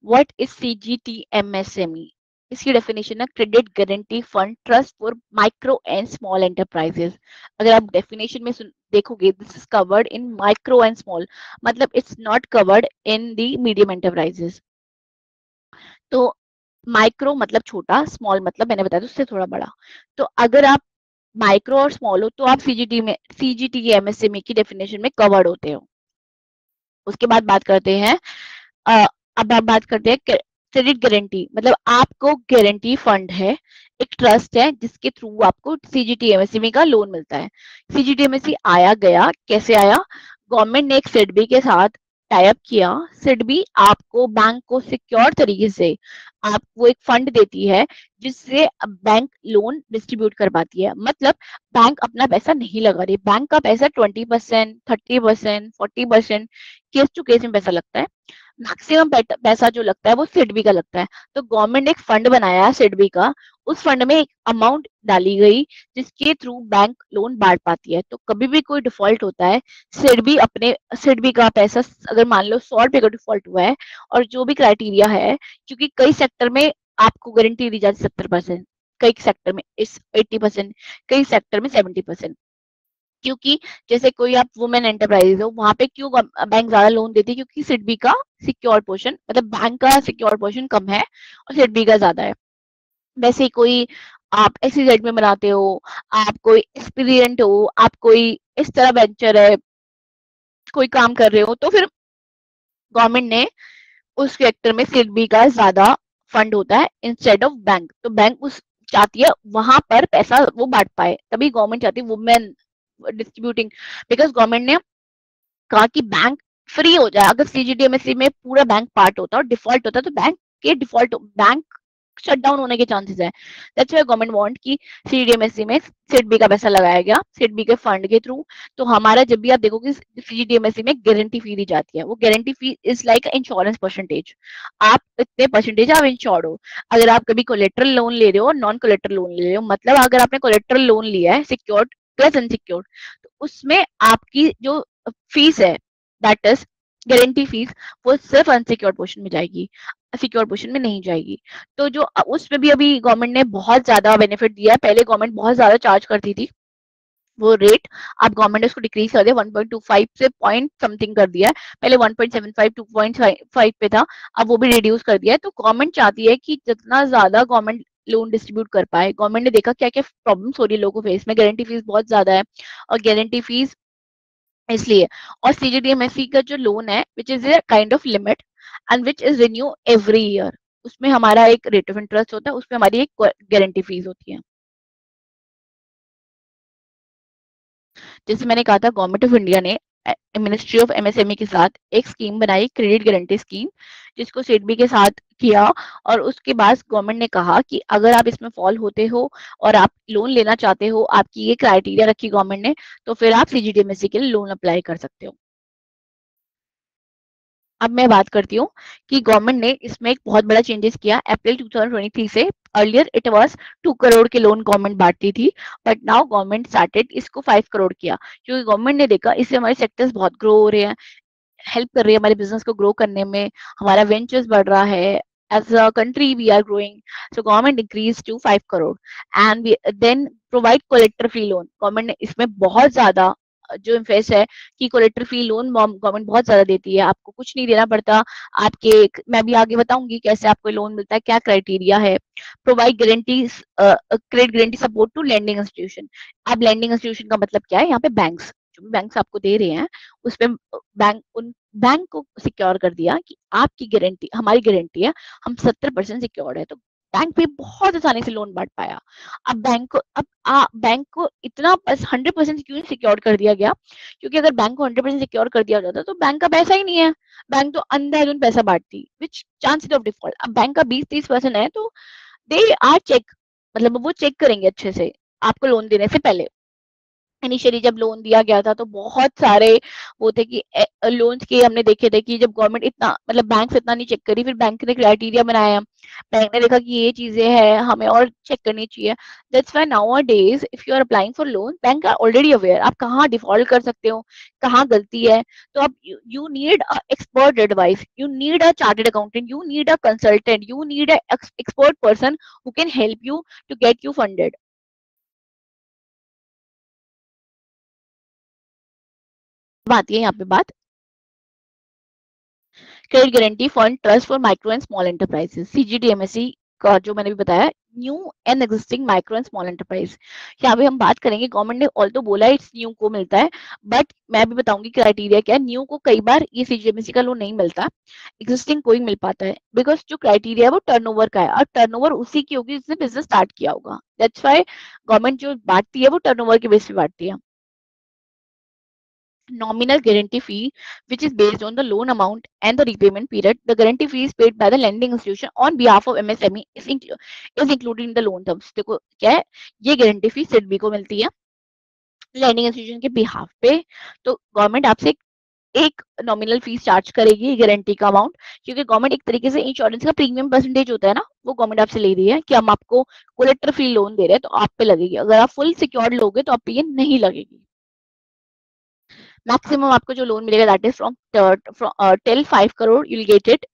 What is CGTMSME? इसकी डेफिनेशन है credit guarantee fund trust for micro and small enterprises. अगर आप डेफिनेशन में देखोगे, this is covered in micro and small, मतलब it's not covered in the medium enterprises. तो micro मतलब छोटा, स्मॉल मतलब मैंने बताया उससे थोड़ा बड़ा। तो अगर आप माइक्रो और स्मॉल हो तो आप सीजीटी एमएसएमई की डेफिनेशन में कवर्ड होते हो। उसके बाद बात करते हैं, अ, अब आप बात करते हैं क्रेडिट गारंटी, मतलब आपको गारंटी फंड है, एक ट्रस्ट है जिसके थ्रू आपको सीजीटीएमएसएमई का लोन मिलता है। सीजीटीएमएसई आया गया कैसे आया? गवर्नमेंट ने एक सिडबी के साथ टाई अप किया। सिडबी आपको बैंक को सिक्योर तरीके से आपको एक फंड देती है जिससे बैंक लोन डिस्ट्रीब्यूट कर पाती है। मतलब बैंक अपना पैसा नहीं लगा रही, बैंक का पैसा 20%, 30%, 40% केस टू केस में पैसा लगता है। मैक्सिमम पैसा जो लगता है वो सिडबी का लगता है। तो गवर्नमेंट ने एक फंड बनाया है सिडबी का, उस फंड में एक अमाउंट डाली गई जिसके थ्रू बैंक लोन बांट पाती है। तो कभी भी कोई डिफॉल्ट होता है, सिडबी का पैसा, अगर मान लो 100 रुपए का डिफॉल्ट हुआ है, और जो भी क्राइटेरिया है, क्योंकि कई सेक्टर में आपको गारंटी दी जाती है 70%, कई सेक्टर में इस 80%, कई सेक्टर में 70%। क्योंकि जैसे कोई आप वुमेन एंटरप्राइज हो, वहां पे क्यों बैंक ज्यादा लोन देती है? क्योंकि सिडबी का सिक्योर पोर्शन, मतलब बैंक का सिक्योर पोर्शन कम है और सिडबी का ज्यादा है। वैसे ही कोई आप एसईजेड में बनाते हो, आप कोई एक्सपीरियंट हो, आप कोई इस तरह वेंचर है, कोई काम कर रहे हो, तो फिर गवर्नमेंट ने उस सेक्टर में सिडबी का ज्यादा फंड होता है इंस्टेड ऑफ बैंक। तो बैंक उस चाहती है वहां पर पैसा वो बांट पाए, तभी गवर्नमेंट चाहती है वुमेन डिस्ट्रीब्यूटिंग। बिकॉज गवर्नमेंट ने कहा कि बैंक फ्री हो जाए। अगर सीजीडीएमएससी में पूरा बैंक पार्ट होता है और डिफॉल्ट होता है, तो बैंक शट डाउन होने के चांसेस है। दैट्स व्हाई गवर्नमेंट वांट कि सीजीडीएमएससी में सिडबी का पैसा लगाया गया, सिडबी के फंड के थ्रू। तो हमारा जब भी आप देखोगे सीजीडीएमएससी में गारंटी फी दी जाती है, वो guarantee fee is like insurance percentage. आप इतने परसेंटेज आप इंश्योर्ड हो। अगर आप कभी कोलेट्रल लोन ले रहे हो, नॉन कोलेट्रल लोन ले रहे हो, मतलब अगर आपने कोलेट्रल लोन लिया है सिक्योर्ड प्लस अनसिक्योर्ड, तो उसमें आपकी जो फीस है, दैट इज गारंटी फीस, वो सिर्फ अनसिक्योर्ड पोर्शन में जाएगी, सिक्योर पोर्शन में नहीं जाएगी। तो जो उसमें भी अभी गवर्नमेंट ने बहुत ज्यादा बेनिफिट दिया है। पहले गवर्नमेंट बहुत ज्यादा चार्ज करती थी, वो रेट अब गवर्नमेंट ने उसको डिक्रीज कर दिया, 1.25 से पॉइंट समथिंग कर दिया है। पहले 1.75 2.5 पे था, अब वो भी रिड्यूस कर दिया है। तो गवर्नमेंट चाहती है कि जितना ज्यादा गवर्नमेंट लोन डिस्ट्रीब्यूट कर पाए। गवर्नमेंट ने देखा क्या क्या प्रॉब्लम्स हो रही है लोगों को फेस में, गारंटी फीस बहुत ज्यादा है, और गारंटी फीस इसलिए। और सीजीडीएमएससी का जो लोन है which is a kind of limit and which is renew every year, उसमें हमारा एक रेट ऑफ इंटरेस्ट होता है, उसमें हमारी एक गारंटी फीस होती है। जैसे मैंने कहा था, गवर्नमेंट ऑफ इंडिया ने मिनिस्ट्री ऑफ एमएसएमई के साथ एक स्कीम बनाई, क्रेडिट गारंटी स्कीम, जिसको सिडबी के साथ किया। और उसके बाद गवर्नमेंट ने कहा कि अगर आप इसमें फॉल होते हो और आप लोन लेना चाहते हो, आपकी ये क्राइटेरिया रखी गवर्नमेंट ने, तो फिर आप सीजीडीएमएससी के लिए लोन अप्लाई कर सकते हो। अब मैं बात करती हूँ कि गवर्नमेंट ने इसमें एक बहुत बड़ा चेंजेस किया अप्रैल 2023 से। अर्लियर इट वाज 2 करोड़ के लोन गवर्नमेंट बांटती थी, बट नाउ गवर्नमेंट स्टार्टेड इसको 5 करोड़ किया, क्योंकि गवर्नमेंट ने देखा इससे हमारे सेक्टर्स बहुत ग्रो हो रहे हैं, हेल्प कर रही है हमारे बिजनेस को ग्रो करने में, हमारा वेंचर्स बढ़ रहा है, as a country we are growing. So government increase to 5 crore and then provide collateral free loan. Government ने इसमें बहुत ज्यादा जो इन्फेस है कि कोलेक्टर फ्री लोन गवर्नमेंट बहुत ज्यादा देती है, आपको कुछ नहीं देना पड़ता। आपके मैं भी आगे बताऊंगी कैसे आपको लोन मिलता है, क्या क्राइटेरिया है। Provide guarantee, credit guarantee support to lending institution. अब लैंडिंग इंस्टीट्यूशन का मतलब क्या है? यहाँ पे बैंक्स, जो भी बैंक्स आपको दे रहे हैं, उसपे बैंक को सिक्योर कर दिया कि आपकी गारंटी हमारी गारंटी है, हम 70% सिक्योर्ड है। तो बैंक भी बहुत आसानी से लोन बांट पाया। अब बैंक को इतना बस 100% क्यों सिक्योर कर दिया गया? क्योंकि अगर बैंक को 100% सिक्योर कर दिया जाता तो बैंक का पैसा ही नहीं है, बैंक तो अंधाधुन पैसा बांटती, विच चांसेस ऑफ डिफॉल्ट। अब बैंक का 20-30% है, तो दे आर चेक, मतलब वो चेक करेंगे अच्छे से आपको लोन देने से पहले। इनिशियली जब लोन दिया गया था तो बहुत सारे वो थे कि लोन्स के हमने देखे थे कि जब गवर्नमेंट इतना मतलब बैंक इतना नहीं चेक करी, फिर बैंक ने क्राइटेरिया बनाया, बैंक ने देखा कि ये चीजें हैं हमें और चेक करनी चाहिए। That's why nowadays if you are applying for loan, bank are already aware आप कहाँ डिफॉल्ट कर सकते हो, कहाँ गलती है। तो अब you need a expert advice, you need a chartered accountant, you need a consultant, you need a expert person who can help you to get you funded. अब आती है यहाँ पे बात credit guarantee fund trust for micro and small enterprises, CGTMSC का जो मैंने भी बताया, new and existing micro and small enterprise. यहाँ पे हम बात करेंगे, गवर्नमेंट ने ऑल तो बोला इट्स न्यू को मिलता है, बट मैं भी बताऊंगी क्राइटेरिया क्या है। न्यू को कई बार ये सीजीटीएमएससी का लोन नहीं मिलता, एग्जिस्टिंग को ही मिल पाता है, बिकॉज जो क्राइटेरिया है वो टर्नओवर का है, और टर्नओवर उसी की होगी जिसने बिजनेस स्टार्ट किया होगा। दैट्स व्हाई गवर्नमेंट जो बांटती है वो टर्नओवर के बेस पे बांटती है। Nominal guarantee fee, which is based on the loan amount and the repayment period. The guarantee fee is paid by the lending institution on behalf of MSME is included in the loan terms. देखो क्या है, ये guarantee फी सिडबी को मिलती है landing institution के behalf पे। तो गवर्नमेंट आपसे एक नॉमिनल फीस चार्ज करेगी गारंटी का अमाउंट, क्योंकि गवर्नमेंट एक तरीके से इंश्योरेंस का प्रीमियम परसेंटेज होता है ना, वो गवर्नमेंट आपसे ले रही है कि हम आपको कोलेक्टर फ्री लोन दे रहे हैं तो आप पे लगेगी, अगर आप फुल सिक्योर्ड लोगे तो आप पे ये नहीं लगेगी। मैक्सिमम आपको जो लोन मिलेगा that is from till 5 crore you will get it.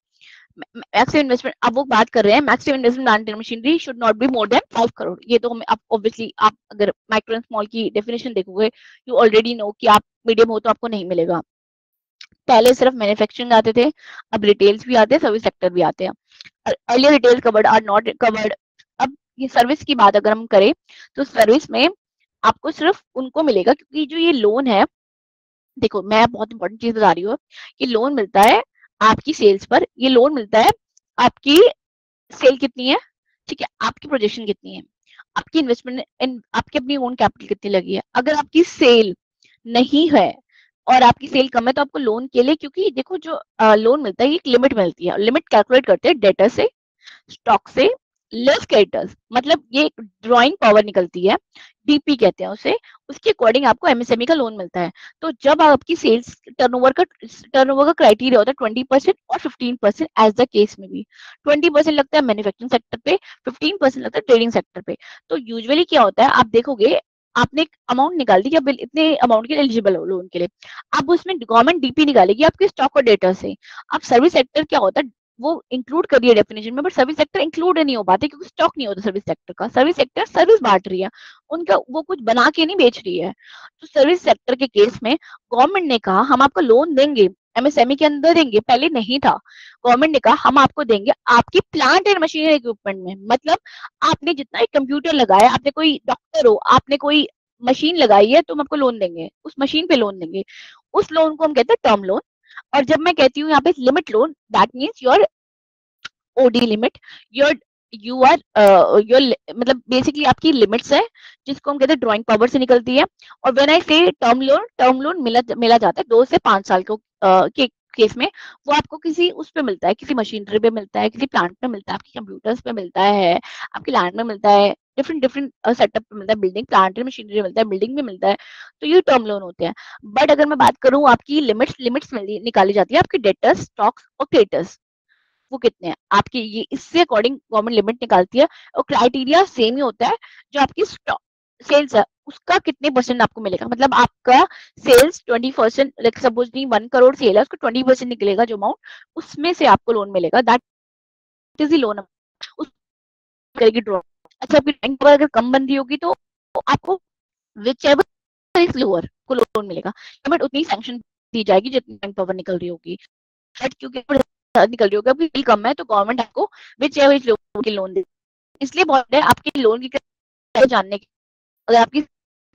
Maximum investment, अब वो बात कर रहे हैं maximum investment plant and machinery should not be more then 5 crore. ये तो आप ऑब्वियसली आप अगर माइक्रो एंड स्मॉल की डेफिनेशन देखोगे यू ऑलरेडी नो कि आप मीडियम हो तो आपको नहीं मिलेगा। पहले सिर्फ मैन्युफैक्चरिंग आते थे, अब रिटेल्स भी आते हैं, सर्विस सेक्टर भी आते हैं। Earlier retail covered are not covered. अब ये सर्विस की बात अगर हम करें तो सर्विस में आपको सिर्फ उनको मिलेगा, क्योंकि जो ये लोन है, देखो मैं बहुत इंपॉर्टेंट चीज बता रही हूँ, कि लोन मिलता है आपकी सेल्स पर, ये लोन मिलता है आपकी सेल कितनी है, ठीक है, आपकी प्रोजेक्शन कितनी है, आपकी इन्वेस्टमेंट इन आपकी अपनी ओन कैपिटल कितनी लगी है। अगर आपकी सेल नहीं है और आपकी सेल कम है तो आपको लोन के लिए, क्योंकि देखो जो लोन मिलता है ये एक लिमिट मिलती है, लिमिट कैलकुलेट करते हैं डेटर से, स्टॉक से, लेस क्रेडिटर्स, मतलब ये एक ड्राइंग पावर निकलती है, डीपी कहते हैं उसे, उसके अकॉर्डिंग आपको एमएसएमई का लोन मिलता है। तो जब आपकी सेल्स टर्नओवर का क्राइटेरिया होता है 20% और 15%, एज द केस में भी 20% लगता है मैन्युफैक्चरिंग सेक्टर पे, 15% लगता है ट्रेडिंग सेक्टर पे। तो यूजुअली क्या होता है, आप देखोगे आपने एक अमाउंट निकाल दी कि अब इतने अमाउंट के एलिजिबल हो लोन के लिए, अब उसमें गवर्नमेंट डीपी निकालेगी आपके स्टॉक और डेटा से। अब सर्विस सेक्टर क्या होता है, वो इंक्लूड करिए डेफिनेशन में, बट सर्विस सेक्टर इंक्लूड नहीं हो पाते क्योंकि स्टॉक नहीं होता सर्विस सेक्टर का। सर्विस सेक्टर सर्विस बांट रही है, उनका वो कुछ बना के नहीं बेच रही है। तो सर्विस सेक्टर के केस में गवर्नमेंट ने कहा हम आपको लोन देंगे, एमएसएमई के अंदर देंगे, पहले नहीं था। गवर्नमेंट ने कहा हम आपको देंगे आपकी प्लांट एंड मशीनरी इक्विपमेंट में, मतलब आपने जितना एक कंप्यूटर लगाया, आपने कोई डॉक्टर हो, आपने कोई मशीन लगाई है तो हम आपको लोन देंगे, उस मशीन पे लोन देंगे। उस लोन को हम कहते हैं टर्म लोन। और जब मैं कहती हूँ यहाँ पे limit loan, that means your OD limit, your you are your मतलब बेसिकली आपकी लिमिट्स है जिसको हम कहते हैं ड्राइंग पावर से निकलती है। और व्हेन आई से टर्म लोन मिला मिला जाता है 2 से 5 साल के केस में, वो आपको किसी उस पे मिलता है, किसी मशीनरी पे मिलता है, किसी प्लांट पे मिलता है, आपकी कंप्यूटर्स पे मिलता है, आपके लैंड में मिलता है, डिफरेंट डिफरेंट सेटअप पे मिलता है, बिल्डिंग प्लांट मशीनरी मिलता है, बिल्डिंग में मिलता है। तो ये टर्म लोन होते हैं। बट अगर मैं बात करूं आपकी लिमिट्स निकाली जाती है आपके डेटर्स, स्टॉक्स और क्रेडिटर्स, वो कितने हैं आपके, ये इससे अकॉर्डिंग गवर्नमेंट लिमिट निकालती है। और क्राइटेरिया सेम ही होता है, जो आपकी सेल्स है उसका कितने परसेंट आपको मिलेगा, मतलब आपका sales 20%, like suppose 1 crore sale है, उसको 20% निकलेगा जो अमाउंट, उसमें से आपको लोन मिलेगा, दैट इज द लोन। उस करेगी ड्रॉ। अच्छा आपकी रैंक पर अगर कम बन रही होगी तो आपको विच एवर इज लोअर को लोन मिलेगा, बट उतनी सैंक्शन दी जाएगी जितनी रैंक पावर निकल रही होगी। बट क्योंकि निकल रही होगी, आपकी बिल कम है, तो गवर्नमेंट आपको विच एवर इज लोअर की लोन दे, इसलिए बहुत है आपके लोन की जानने की, अगर आपकी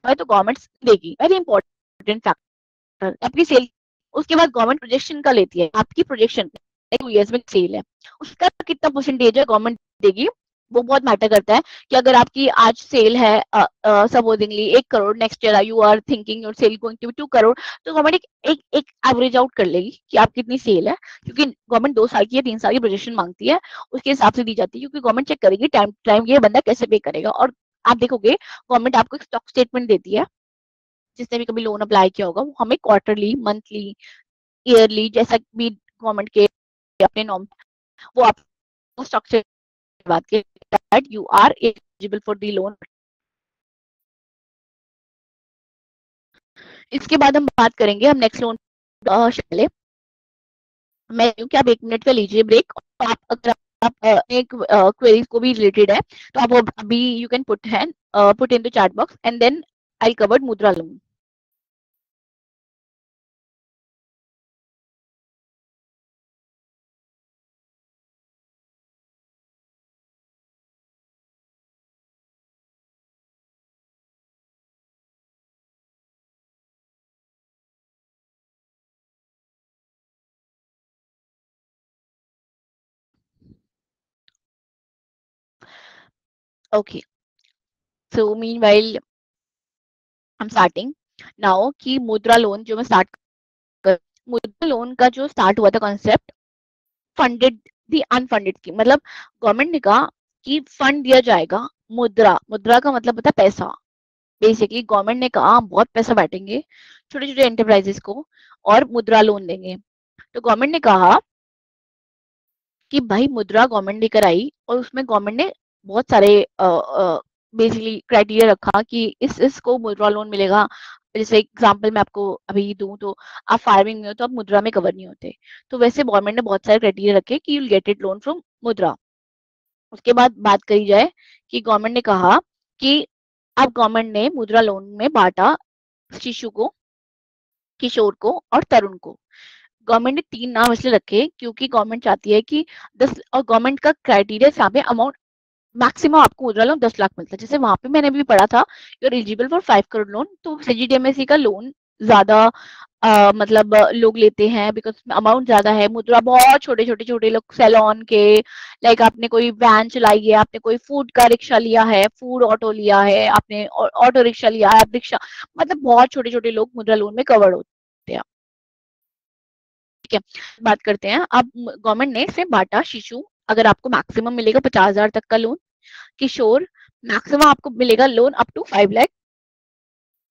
है तो गवर्नमेंट देगी, वेरी इंपॉर्टेंट फैक्टर आपकी सेल। उसके बाद गवर्नमेंट प्रोजेक्शन का लेती है, आपकी प्रोजेक्शन 2 इयर्स में सेल है उसका कितना परसेंटेज है गवर्नमेंट देगी, वो बहुत मैटर करता है। कि अगर आपकी आज सेल है supposingly 1 crore, next year you are thinking your sale going to be 2 crore, तो गवर्नमेंट एक एवरेज आउट कर लेगी कि आप कितनी सेल है, क्योंकि गवर्नमेंट 2 साल की या 3 साल की प्रोजेक्शन मांगती है, उसके हिसाब से दी जाती है, क्योंकि गवर्नमेंट चेक करेगी टाइम टाइम ये बंदा कैसे पे करेगा। और आप देखोगे गवर्नमेंट आपको एक स्टॉक स्टेटमेंट देती है, जिसने भी कभी लोन अप्लाई किया होगा, वो हमें क्वार्टरली, मंथली, ईयरली, जैसा भी गवर्नमेंट के अपने नॉर्म, वो आपको स्ट्रक्चर बात के that you are eligible for the loan. इसके बाद हम बात करेंगे हम नेक्स्ट लोन पहले मैं कि आप 1 मिनट का लीजिए ब्रेक। आप अगर आप एक क्वेरी को भी रिलेटेड है तो आप अभी you can put in the chat box and then I covered Mudra loan. Okay, so meanwhile I am starting now कि मुद्रा लोन जो मैं स्टार्ट कर, मुद्रा लोन का जो स्टार्ट हुआ था कॉन्सेप्ट, फंडेड दी अनफंडेड स्कीम, मतलब गवर्नमेंट ने कहा कि फंड दिया जाएगा। मुद्रा, मुद्रा का मतलब होता है पैसा। बेसिकली गवर्नमेंट ने कहा हम बहुत पैसा बांटेंगे छोटे छोटे एंटरप्राइजेस को और मुद्रा लोन देंगे। तो गवर्नमेंट ने कहा कि भाई मुद्रा गवर्नमेंट लेकर आई और उसमें गवर्नमेंट ने बहुत सारे बेसिकली क्राइटेरिया रखा कि इसको मुद्रा लोन मिलेगा। जैसे एग्जांपल मैं आपको अभी दूं तो आप फार्मिंग में हो तो आप मुद्रा में कवर नहीं होते। तो वैसे गवर्नमेंट ने बहुत सारे क्राइटेरिया रखे कि you get it loan from मुद्रा। उसके बाद बात करी जाए कि गवर्नमेंट ने कहा कि अब गवर्नमेंट ने मुद्रा लोन में बांटा शिशु को, किशोर को और तरुण को। गवर्नमेंट ने 3 नाम इसलिए रखे क्योंकि गवर्नमेंट चाहती है कि 10, और गवर्नमेंट का क्राइटेरिया यहाँ पे अमाउंट मैक्सिमम आपको मुद्रा लोन 10 लाख मिलता है। जैसे वहां पे मैंने भी पढ़ा था you are eligible for 5 crore loan, तो सीजीडीएमएससी का लोन ज्यादा मतलब लोग लेते हैं बिकॉज अमाउंट ज्यादा है। मुद्रा बहुत छोटे छोटे छोटे लोग सैलॉन के, लाइक आपने कोई वैन चलाई है, आपने कोई फूड का रिक्शा लिया है, फूड ऑटो लिया है, आपने ऑटो रिक्शा लिया है, आप रिक्शा, मतलब बहुत छोटे छोटे लोग मुद्रा लोन में कवर्ड होते हैं। ठीक है, बात करते हैं अब गवर्नमेंट ने इसे बांटा। शिशु अगर आपको मैक्सिमम मिलेगा 50,000 तक का लोन, किशोर मैक्सिमम आपको मिलेगा लोन अप टू 5 लाख।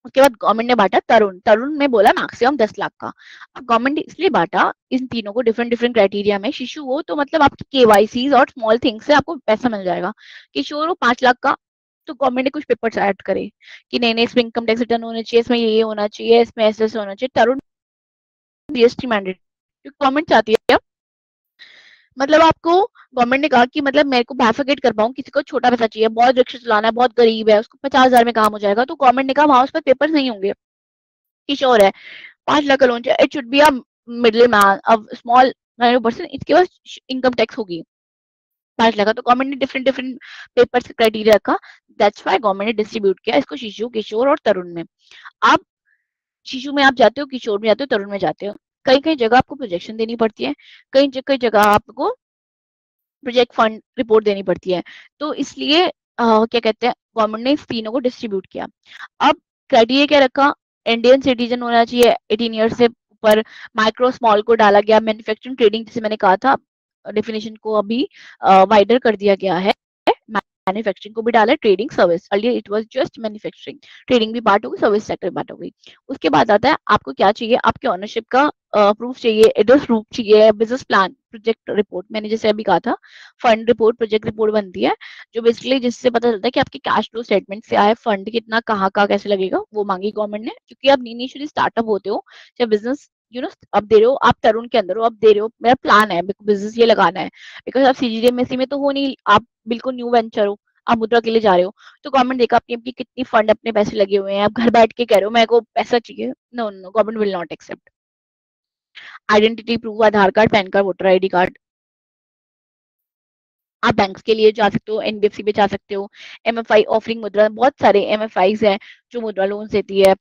उसके बाद गवर्नमेंट ने बांटा तरुण, तरुण में बोला मैक्सिमम 10 लाख का। अब गवर्नमेंट ने इसलिए बांटा इन तीनों को डिफरेंट डिफरेंट क्राइटेरिया में। शिशु हो तो मतलब आपकी केवाईसी और स्मॉल थिंग्स से आपको पैसा मिल जाएगा। किशोर हो 5 लाख का, तो गवर्नमेंट ने कुछ पेपर्स ऐड करे कि नहीं नहीं इसमें इनकम टैक्स रिटर्न होना चाहिए, इसमें ये होना चाहिए, इसमें ऐसे ऐसे होना चाहिए। तरुण जीएसटी मैंडेट, क्योंकि गवर्नमेंट चाहती है मतलब आपको, गवर्नमेंट ने कहा कि मतलब मेरे को बाइफरकेट कर पाऊँ, किसी को छोटा पैसा चाहिए, बहुत रिक्शा चलाना है, बहुत गरीब है, उसको 50,000 में काम हो जाएगा, तो गवर्नमेंट ने कहा वहां उस पर पेपर नहीं होंगे। किशोर है 5 लाख का लोन चाहिए, it should be a middle man, a small person, इसके पास इनकम टैक्स होगी 5 लाख का। तो गवर्नमेंट ने डिफरेंट डिफरेंट पेपर क्राइटेरिया रखा। दैट्स वाई गवर्नमेंट ने डिस्ट्रीब्यूट किया इसको शिशु, किशोर और तरुण में। आप शिशु में आप जाते हो, किशोर में जाते हो, तरुण में जाते हो। कई कई जगह आपको प्रोजेक्शन देनी पड़ती है, कई जगह आपको प्रोजेक्ट फंड रिपोर्ट देनी पड़ती है। तो इसलिए क्या कहते हैं गवर्नमेंट ने इस तीनों को डिस्ट्रीब्यूट किया। अब क्राइटेरिया क्या रखा, इंडियन सिटीजन होना चाहिए 18 ईयर से ऊपर, माइक्रो स्मॉल को डाला गया, मैन्युफैक्चरिंग ट्रेडिंग जैसे मैंने कहा था डेफिनेशन को अभी वाइडर कर दिया गया है। मैन्युफैक्चरिंग को भी डाला, trading service, earlier it was just manufacturing, trading भी पार्ट होगी, सर्विस सेक्टर पार्ट होगी। उसके बाद आता है आपको क्या चाहिए, आपके ओनरशिप का प्रूफ चाहिए, एड्रेस प्रूफ चाहिए, बिजनेस प्लान, प्रोजेक्ट रिपोर्ट, मैंने जैसे अभी कहा था फंड रिपोर्ट, प्रोजेक्ट रिपोर्ट बनती है जो बेसिकली जिससे पता चलता है कि आपके कैश फ्लो स्टेटमेंट से आया फंड कितना कहाँ का कैसे लगेगा, वो मांगी गवर्नमेंट ने। क्योंकि आप इनिशियली स्टार्टअप होते हो, चाहे बिजनेस अब दे रहे हो, आप तरुण के अंदर हो, आप दे रहे हो, मेरा प्लान है बिजनेस ये लगाना है, बिकॉज आप सीजीडीएमएससी में तो हो नहीं, आप बिल्कुल न्यू वेंचर हो, आप मुद्रा के लिए जा रहे हो। तो गवर्नमेंट देखा आपकी आपकी कितनी फंड अपने पैसे लगे हुए हैं, आप घर बैठ के कह रहे हो मेरे को पैसा चाहिए, no no, government will not accept. Identity proof, Aadhaar card, PAN card, voter ID card. आप बैंक्स के लिए जा सकते हो, एनबीएफसी पे जा सकते हो, एमएफआई ऑफरिंग मुद्रा, बहुत सारे एमएफआईज हैं जो मुद्रा लोन देती है।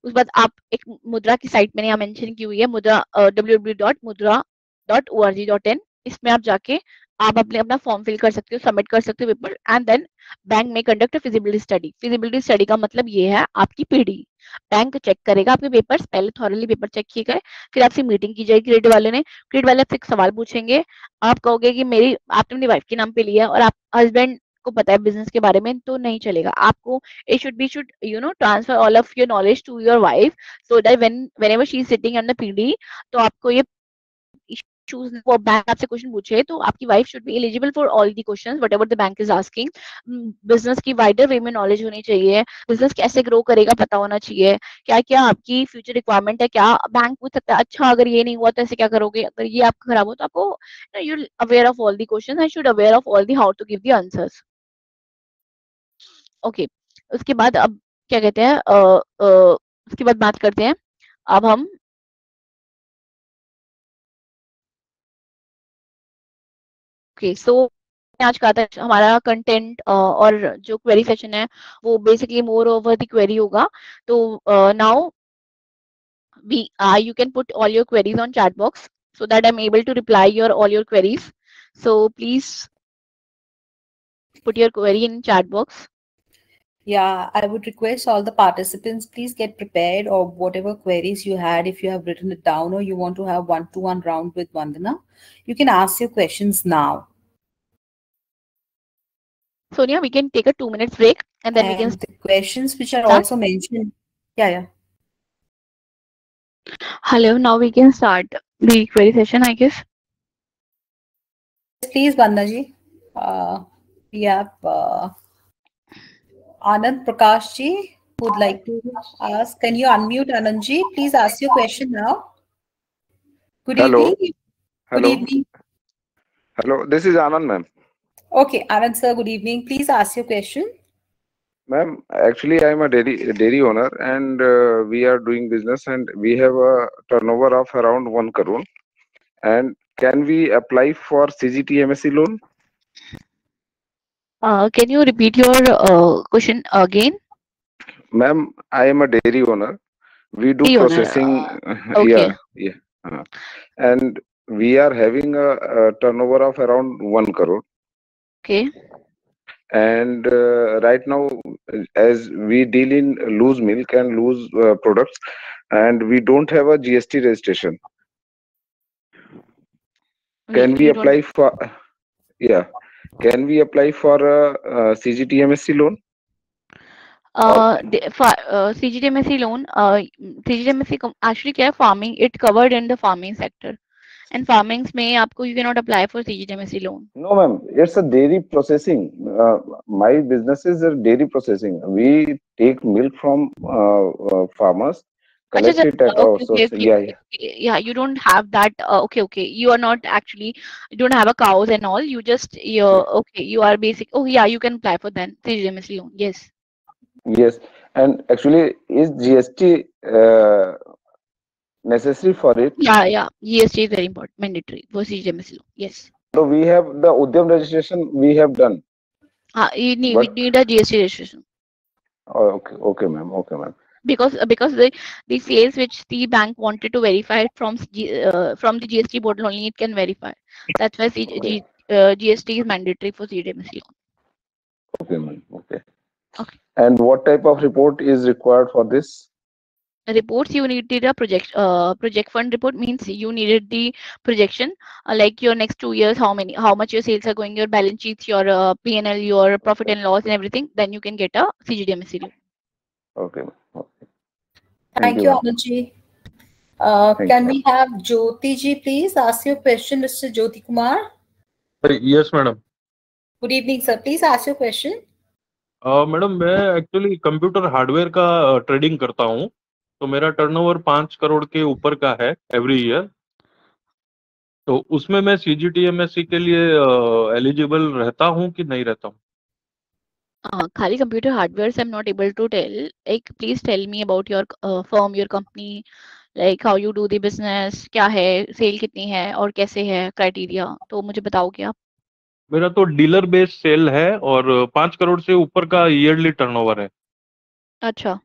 उसके बाद आप एक मुद्रा की साइट मैंने यहाँ मेंशन की हुई है, मुद्रा www.mudra.org.in, इसमें आप जाके आप अपने अपना फॉर्म फिल कर सकते हो, सबमिट कर सकते हो पेपर, एंड देन बैंक में conduct feasibility study. Feasibility study का मतलब ये है आपकी पीडी, बैंक चेक करेगा आपके पेपर्स, पहले थॉरली पेपर चेक किए गए, फिर आपसे मीटिंग की जाएगी क्रेडिट वाले ने, क्रेडिट वाले आपसे एक सवाल पूछेंगे, आप कहोगे कि मेरी आपने अपनी वाइफ के नाम पे लिया है और आप हस्बैंड आपको पता है बिजनेस के बारे में तो नहीं चलेगा आपको. It should be should transfer all of your knowledge to your wife, so that whenever she is sitting on the PD, तो आपको ये issues, वो बैंक आपसे क्वेश्चन पूछे तो आपकी wife should be eligible for all the questions what ever the bank is asking. Business की wider वे में नॉलेज होनी चाहिए, बिजनेस कैसे ग्रो करेगा पता होना चाहिए, क्या क्या आपकी फ्यूचर रिक्वायरमेंट है, क्या बैंक पूछ सकता है अच्छा अगर ये नहीं हुआ तो ऐसे क्या करोगे, अगर ये आपका खराब हो तो आपको you aware of all the question and should aware of all the how to give the answers. Okay, उसके बाद अब क्या कहते हैं उसके बाद बात करते हैं. अब हम ओके सो आज का था हमारा कंटेंट और जो क्वेरी सेशन है वो basically more over the query होगा. तो now we you can put all your queries on chat box so that I'm able to reply your all your queries. So please put your query in chat box. Yeah, I would request all the participants, please get prepared or whatever queries you had, if you have written it down or you want to have one-to-one round with Vandana, you can ask your questions now. Sonia, we can take a 2 minutes break and then we can the questions which are start. also mentioned. Yeah. Hello, now we can start the query session, I guess. Please, Vandana ji. We have Anand Prakash ji would like to ask. Can you unmute Anand ji? Please ask your question now. Good evening. Hello. Good evening. Hello, this is Anand, ma'am. Okay, Anand sir, good evening. Please ask your question. Ma'am, actually I am a dairy owner and we are doing business and we have a turnover of around 1 crore. And can we apply for CGTMSE loan? Can you repeat your question again? Ma'am, I am a dairy owner. We do Dairy owner, processing. okay. Yeah. And we are having a turnover of around 1 crore. Okay. And right now, as we deal in loose milk and loose products, and we don't have a GST registration. Can we apply for? Yeah. Can we apply for a CGTMSE loan? CGTMSE loan, CGTMSE actually क्या है, farming, it covered in the farming sector. And farmings में आपको you cannot apply for CGTMSE loan. No, ma'am. It's a dairy processing. My business is a dairy processing. We take milk from farmers, collect it at our source. Yeah, you don't have that. Okay. You are not actually, you don't have a cows and all. You just, okay, you are basic. Oh, yeah, you can apply for then CGTMSE loan. Yes. Yes, and actually, is GST necessary for it? Yeah. GST is very important, mandatory for CGTMSE loan. Yes. So we have the Udyam registration. We have done. We need a GST registration. Oh, okay, ma'am. Because the sales which the bank wanted to verify from the GST portal only it can verify. That's why GST is mandatory for CGTMSE loan. Okay, ma'am. Okay. And what type of report is required for this? Reports, you needed a project fund report, means you needed the projection, like your next 2 years, how much your sales are going, your balance sheets, your P&L, your profit and loss and everything. Then you can get a CGTMSE loan. Okay. Thank you, Anand ji. Can we have Jyoti ji please ask your question, Mr. Jyoti Kumar? Yes, madam. Good evening, sir. Please ask your question. Madam मैं actually computer hardware का trading करता हूँ, तो मेरा turnover 5 crore के ऊपर का है एवरी ईयर. तो उसमें मैं CGTMSE के लिए एलिजिबल रहता हूँ कि नहीं रहता हूँ? खाली कंप्यूटर हार्डवेयर से I am not able to tell. Like please tell me about your firm, your company, like how you do the business, क्या है, सेल कितनी है और कैसे है क्राइटेरिया, तो मुझे बताओगे आप? मेरा तो डीलर बेस्ड सेल है और 5 करोड़ से ऊपर का ईयरली टर्नओवर है. अच्छा,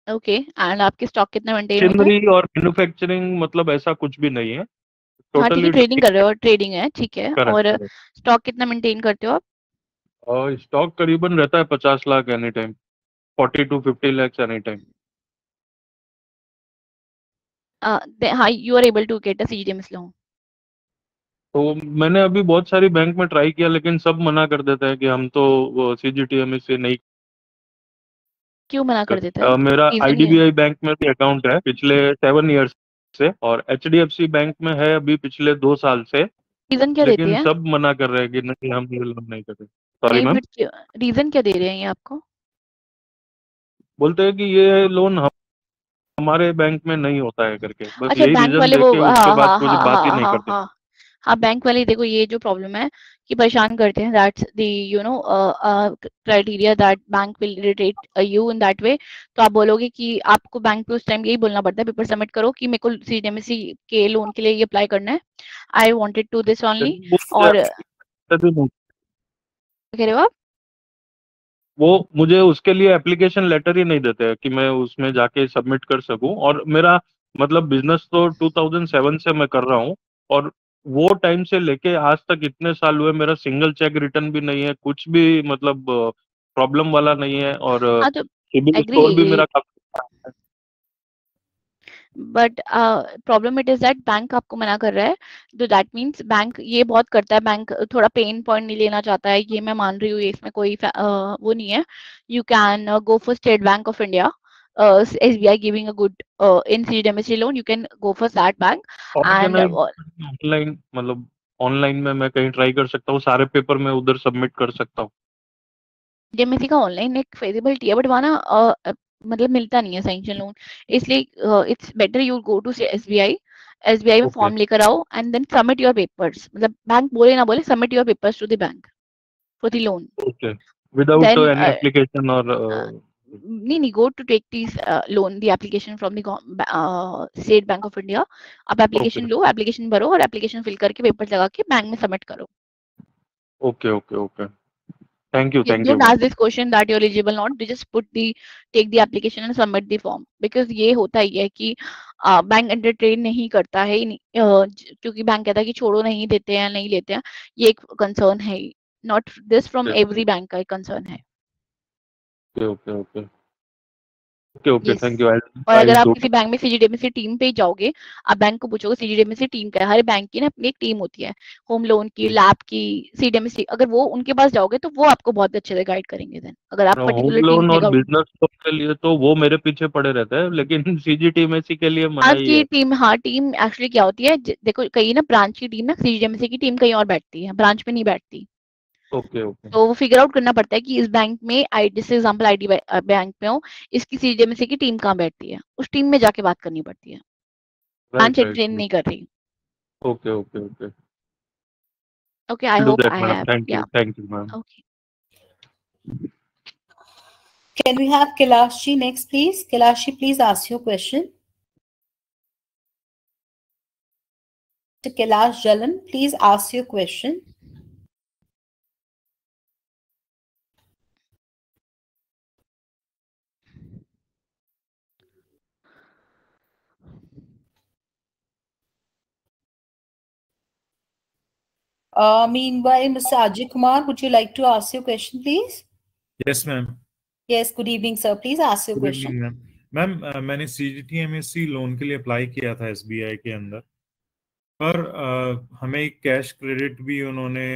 ओके. एंड आपके स्टॉक कितना मेंटेन होता है? मशीनरी और मैन्युफैक्चरिंग मतलब ऐसा कुछ भी नहीं है. हाँ ठीक है, ट्रेडिंग कर रहे हो, ट्रेडिंग है, ठीक है. और स्टॉक कितना मेंटेन करते हो आप? स्टॉक करीबन रहता है 50 lakh any time, 40 to 50 lakhs any time. हाँ, you are able to get a CGTMSE loan. तो मैंने अभी बहुत सारी बैंक में ट्राई किया, लेकिन सब मना कर देते हैं कि हम तो CGTMA से नहीं क्यों मना कर देता है? करते। मेरा रीजन क्या है? IDBI बैंक में भी अकाउंट है पिछले 7 ईयर्स से, और HDFC बैंक में है अभी पिछले 2 साल से, रीजन क्या देते लेकिन हैं? सब मना कर रहे हैं कि नहीं, हम ये लोन नहीं करते। सॉरी नहीं, मैम। बट रीजन क्या दे रहे हैं ये आपको? बोलते हैं कि ये लोन हमारे बैंक में नहीं होता है करके, बस अच्छा, यही बैंक रीजन वाले वो, देके उसके हाँ बाद हाँ मुझे हाँ बात ही हाँ नहीं हाँ करते। हाँ हाँ, बैंक वाले देखो ये जो प्रॉब्लम है कि परेशान करते हैं, that's the criteria that bank will irritate you in that way. तो आप बोलोगे कि आपको बैंक पे उस टाइम यही बोलना पड़ता है, पेपर सबमिट करो कि मेरे को CGTMSE के लोन के लिए ये अप्लाई करना है, I wanted to this only. लेकिन वो मुझे और तभी नहीं- क्या कह रहे हो आप? वो मुझे उसके लिए एप्लीकेशन लेटर ही नहीं देते हैं कि मैं उसमें जाके सबमिट कर सकूं। और मेरा मतलब बिजनेस तो 2007 से मैं कर रहा हूं, और वो टाइम से लेके आज तक इतने साल हुए, मेरा सिंगल चेक रिटर्न भी नहीं है, कुछ भी मतलब प्रॉब्लम वाला नहीं है, और हाँ, तो सिबिल स्कोर भी एग्री, मेरा काफी अच्छा है। But problem it is that bank आपको मना कर रहा है, तो दैट मीन्स बैंक ये बहुत करता है, बैंक थोड़ा पेन पॉइंट नहीं लेना चाहता है, ये मैं मान रही हूँ, इसमें कोई वो नहीं है। You can go for State Bank of India, SBI giving a good in CGTMSE loan, you can go for that bank. And organise online, मतलब ऑनलाइन में मैं कहीं ट्राई कर सकता हूँ, सारे पेपर मैं उधर सबमिट कर सकता हूँ। CGTMSE का ऑनलाइन एक फेजिबिलिटी है, बट वहाँ ना मतलब मिलता नहीं है सैंक्शन लोन, इसलिए it's better you go to SBI। SBI में ओके फॉर्म लेकर आओ and then submit your papers, मतलब बैंक बोले ना बोले, submit your papers to the bank for the loan. Okay, without then any application और नहीं नहीं, go to take this loan, the application from the State Bank of India। आप okay application लो, application भरो और application fill करके paper लगा के bank में सबमिट करो। Okay okay okay. Thank you, You thank you don't ma'am. ask this question that you're eligible not, you just take the application and submit the form, because ये होता ही है कि bank entertain नहीं करता है, क्योंकि बैंक कहता है कि छोड़ो, नहीं देते हैं, नहीं लेते हैं, ये एक कंसर्न है, not this from every bank का एक कंसर्न है। Okay okay okay okay okay, yes. Thank you. और आई अगर आप डू। किसी बैंक में CGTMSE टीम पे ही जाओगे, आप बैंक को पूछोगे CGTMSE टीम क्या है, हर बैंक की ना अपनी एक टीम होती है, होम लोन की, लैब की, CGTMSE, अगर वो उनके पास जाओगे तो वो आपको बहुत अच्छे से गाइड करेंगे। देन अगर आप होम पर्टिकुलर टीम लोन पे और जाओगे, बिजनेस लोन के लिए तो वो मेरे पीछे पड़े रहते हैं, लेकिन CGTMSE के लिए मना ही आपकी है। टीम, हाँ, टीम एक्चुअली क्या होती है, देखो कहीं ना ब्रांच की टीम ना, CGTMSE की टीम कहीं और बैठती है, ब्रांच में नहीं बैठती। Okay okay. तो वो फिगर आउट करना पड़ता है कि इस बैंक में, आई जैसे एग्जाम्पल ID बैंक में हो, इसकी CGTMSE की टीम कहाँ बैठती है, उस टीम में जाके बात करनी पड़ती है, branch right right entertain right. नहीं कर रही। Okay okay okay. Okay, I do hope that I madam, have, yeah, thank you ma'am. okay. Can we have Kailashi next, please? Kailashi, please ask your question. Mr. Kailash Jalan, please ask your question. Meanwhile, Mr. Ajay Kumar, would you like to ask your question, please? Yes, ma'am. Yes, good evening, sir. Please ask your Good question. evening, ma'am. Ma'am मैंने CGTMSE loan के लिए apply किया था SBI के अंदर, पर हमें एक कैश क्रेडिट भी उन्होंने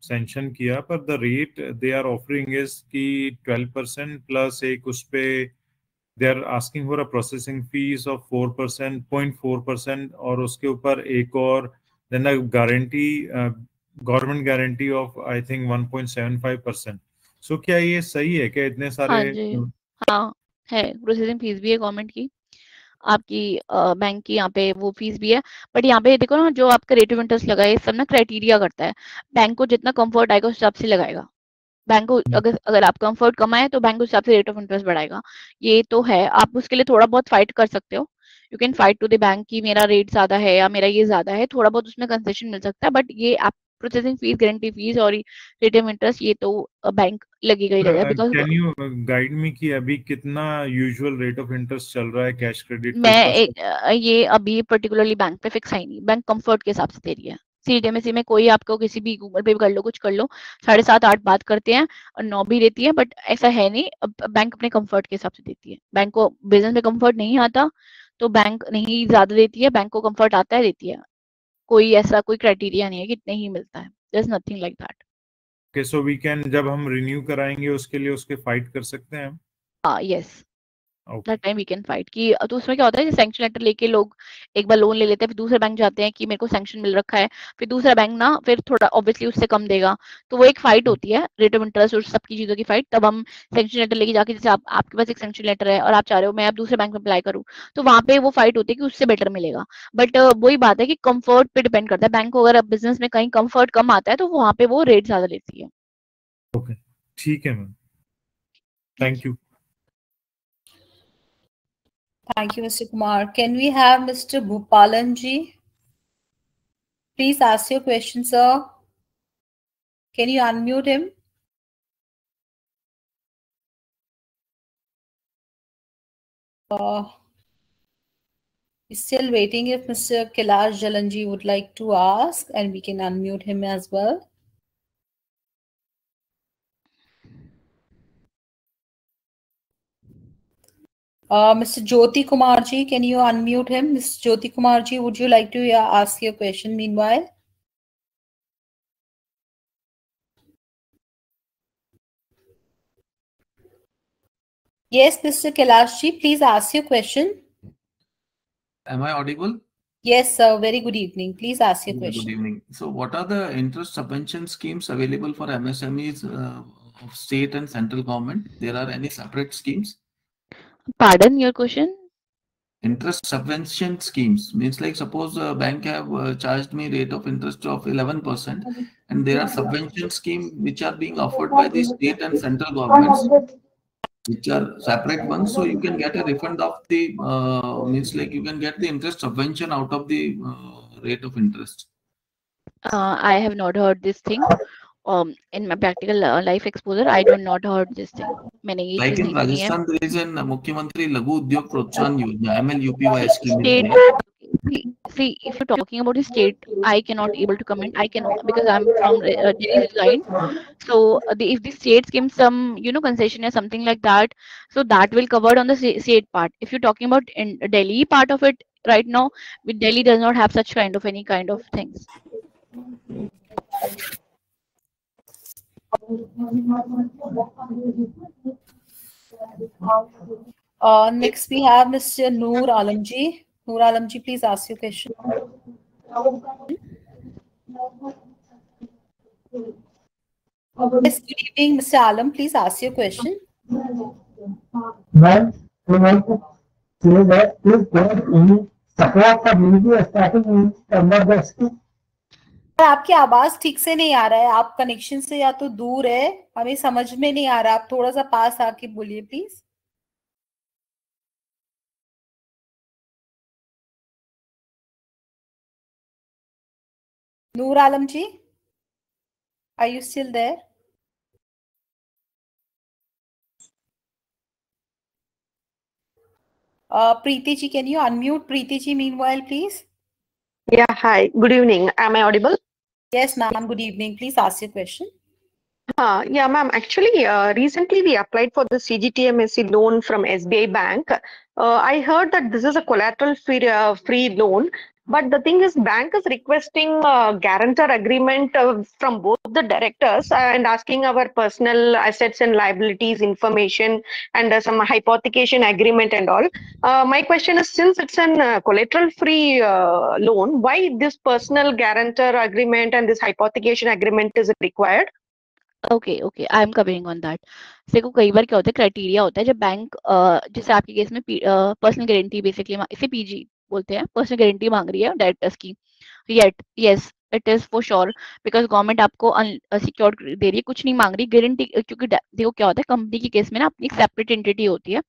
सैंक्शन किया, पर the rate they are offering is कि 12% प्लस एक उस पे they are asking for a processing fee of 4%, 0.4%, और उसके ऊपर एक और then a guarantee, government guarantee of I think 1.75%। So क्या ये सही है क्या, इतने सारे? हाँ जी, हाँ, है, प्रोसेसिंग फीस भी है गवर्नमेंट की, आपकी बैंक की यहाँ पे वो फीस भी है। बट यहाँ पे देखो ना, जो आपका रेट ऑफ इंटरेस्ट लगा है, ये सब ना क्राइटेरिया करता है, बैंक को जितना कंफर्ट आएगा उस हिसाब से लगाएगा। बैंक को अगर अगर आप कंफर्ट कम आए तो बैंक उस हिसाब से रेट ऑफ इंटरेस्ट बढ़ाएगा। ये तो है, आप उसके लिए थोड़ा बहुत फाइट कर सकते हो, you can fight to the bank की मेरा रेट ज्यादा है या मेरा ये ज्यादा है, थोड़ा बहुत उसमें कंसेशन मिल सकता है, बट ये आप प्रोसेसिंग फीस, गारंटी फीस और रेट ऑफ इंटरेस्ट, ये तो बैंक लगेगा ही लगेगा, because can you guide me कि अभी कितना यूजुअल रेट ऑफ इंटरेस्ट चल रहा है कैश क्रेडिट पे? मैं ये अभी पर्टिकुलरली बैंक पे फिक्स है नहीं, बैंक कंफर्ट के हिसाब से दे रही है। CGTMSE में कोई आपको किसी भी गूगल पे भी कर लो, कुछ कर लो, 7:30 8 बात करते हैं और 9 भी देती है, बट ऐसा है नहीं, बैंक अपने कंफर्ट के हिसाब से देती है। बैंक को बिजनेस में कंफर्ट नहीं आता तो बैंक नहीं ज्यादा देती है, बैंक को कंफर्ट आता है देती है, कोई ऐसा कोई क्राइटेरिया नहीं है कि इतने ही मिलता है, there is nothing like that. Okay, so we can, जब हम रिन्यू कराएंगे उसके लिए उसके फाइट कर सकते हैं हम? Yes, okay, that time we can fight कि तो उसमें क्या होता है, सैंक्शन लेटर लेके लोग एक बार लोन ले लेते हैं, फिर दूसरे बैंक जाते हैं कि मेरे को सैंक्शन मिल रखा है, फिर दूसरा बैंक ना फिर थोड़ा ऑब्वियसली उससे कम देगा, तो वो एक फाइट होती है, रेट ऑफ इंटरेस्ट और सबकी चीजों की फाइट। तब हम सैंक्शन लेटर लेके जाके, जैसे आपके पास एक सैंक्शन लेटर है और आप चाह रहे हो मैं अब दूसरे बैंक में अप्लाई करूँ, तो वहां पे वो फाइट होती है कि उससे बेटर मिलेगा। बट वही बात है कि कंफर्ट पे डिपेंड करता है, बैंक को अगर बिजनेस में कहीं कंफर्ट कम आता है तो वहां पे वो रेट ज्यादा लेती है। ओके, ठीक है ma'am, thank you. Thank you, Mr. Kumar. Can we have Mr. Bhupalan ji? Please ask your question, sir. Can you unmute him? Still waiting if Mr. Kailash Jalanji would like to ask, and we can unmute him as well. Mr. Jyoti Kumar ji, can you unmute him? Mr. Jyoti Kumar ji, would you like to ask your question meanwhile? Yes, Mr. Kailash ji, please ask your question. Am I audible? Yes, sir. Very good evening. Please ask your Yeah, question. good evening. So what are the interest subvention schemes available for MSMEs of state and central government? There are any separate schemes? Pardon your question? Interest subvention schemes means like suppose a bank have charged me rate of interest of 11%, and there are subvention schemes which are being offered by the state and central governments, which are separate ones. So you can get a refund of the means like you can get the interest subvention out of the rate of interest. I have not heard this thing. In my practical life exposure, I do not heard this thing. मैंने ये Like चीज in नहीं सुनी है। Rajasthan, there is an Mukhyamantri Laghu Udyog Protsahan Yojana, MLUPY scheme is State, there. see, if you're talking about the state, I cannot able to comment. I cannot because I'm from Delhi design. So if the state gives some, concession or something like that, so that will covered on the state part. If you're talking about in Delhi part of it right now, with Delhi does not have such kind of any kind of things. Next we have Mr. Noor Alamji. Noor Alamji, please ask your question. Yes, good evening, Mr. Alam. Please ask your question. Ma'am, I want to say that is there any support community starting in under the scheme? आपकी आवाज ठीक से नहीं आ रहा है, आप connection से या तो दूर है, हमें समझ में नहीं आ रहा, आप थोड़ा सा पास आके बोलिए please. Noor Alam ji, are you still there? Preeti ji, can you unmute Preeti ji meanwhile, please? Yeah, hi. Good evening. Am I audible? Yes, ma'am. Good evening. Please ask your question. Yeah, ma'am. Actually, recently we applied for the CGTMSE loan from SBI Bank. I heard that this is a collateral-free loan, but the thing is, bank is requesting a guarantor agreement from both the directors and asking our personal assets and liabilities information and some hypothecation agreement and all. My question is, since it's an collateral-free loan, why this personal guarantor agreement and this hypothecation agreement is required? Okay okay, I am covering on that. देखो कई बार क्या होता है, criteria होता है जब bank जैसे आपके केस में पर्सनल गारंटी बेसिकली इसे पीजी बोलते हैं, पर्सनल गारंटी मांग रही है डायरेक्टर्स की। Yet yes it is for sure because government आपको सिक्योर्ड दे रही है, कुछ नहीं मांग रही गारंटी, क्योंकि देखो क्या होता है कंपनी के केस में ना अपनी एक सेपरेट एंटिटी होती है,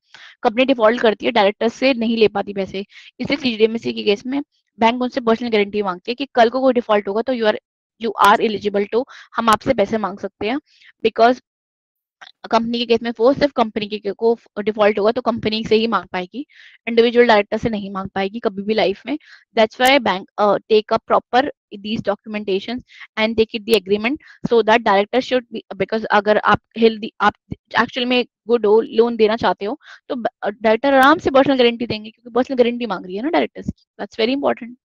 कंपनी डिफॉल्ट करती है, डायरेक्टर्स से नहीं ले पाती पैसे, इसलिए सीजीडीएमएससी के केस में बैंक उनसे पर्सनल गारंटी मांगती है कि कल को कोई डिफॉल्ट होगा तो यू आर एलिजिबल टू, हम आपसे पैसे मांग सकते हैं। बिकॉज कंपनी के केस में वो सिर्फ कंपनी के को डिफॉल्ट होगा तो कंपनी से ही मांग पाएगी, इंडिविजुअल डायरेक्टर से नहीं मांग पाएगी कभी भी लाइफ में। That's why bank take a proper these documentation and take it the agreement so that director should be, because अगर आप हेल्दी आप एक्चुअल में गुड हो लोन देना चाहते हो तो डायरेक्टर आराम से पर्सनल गारंटी देंगे, क्योंकि पर्सनल गारंटी मांग रही है ना डायरेक्टर्स की। That's very important.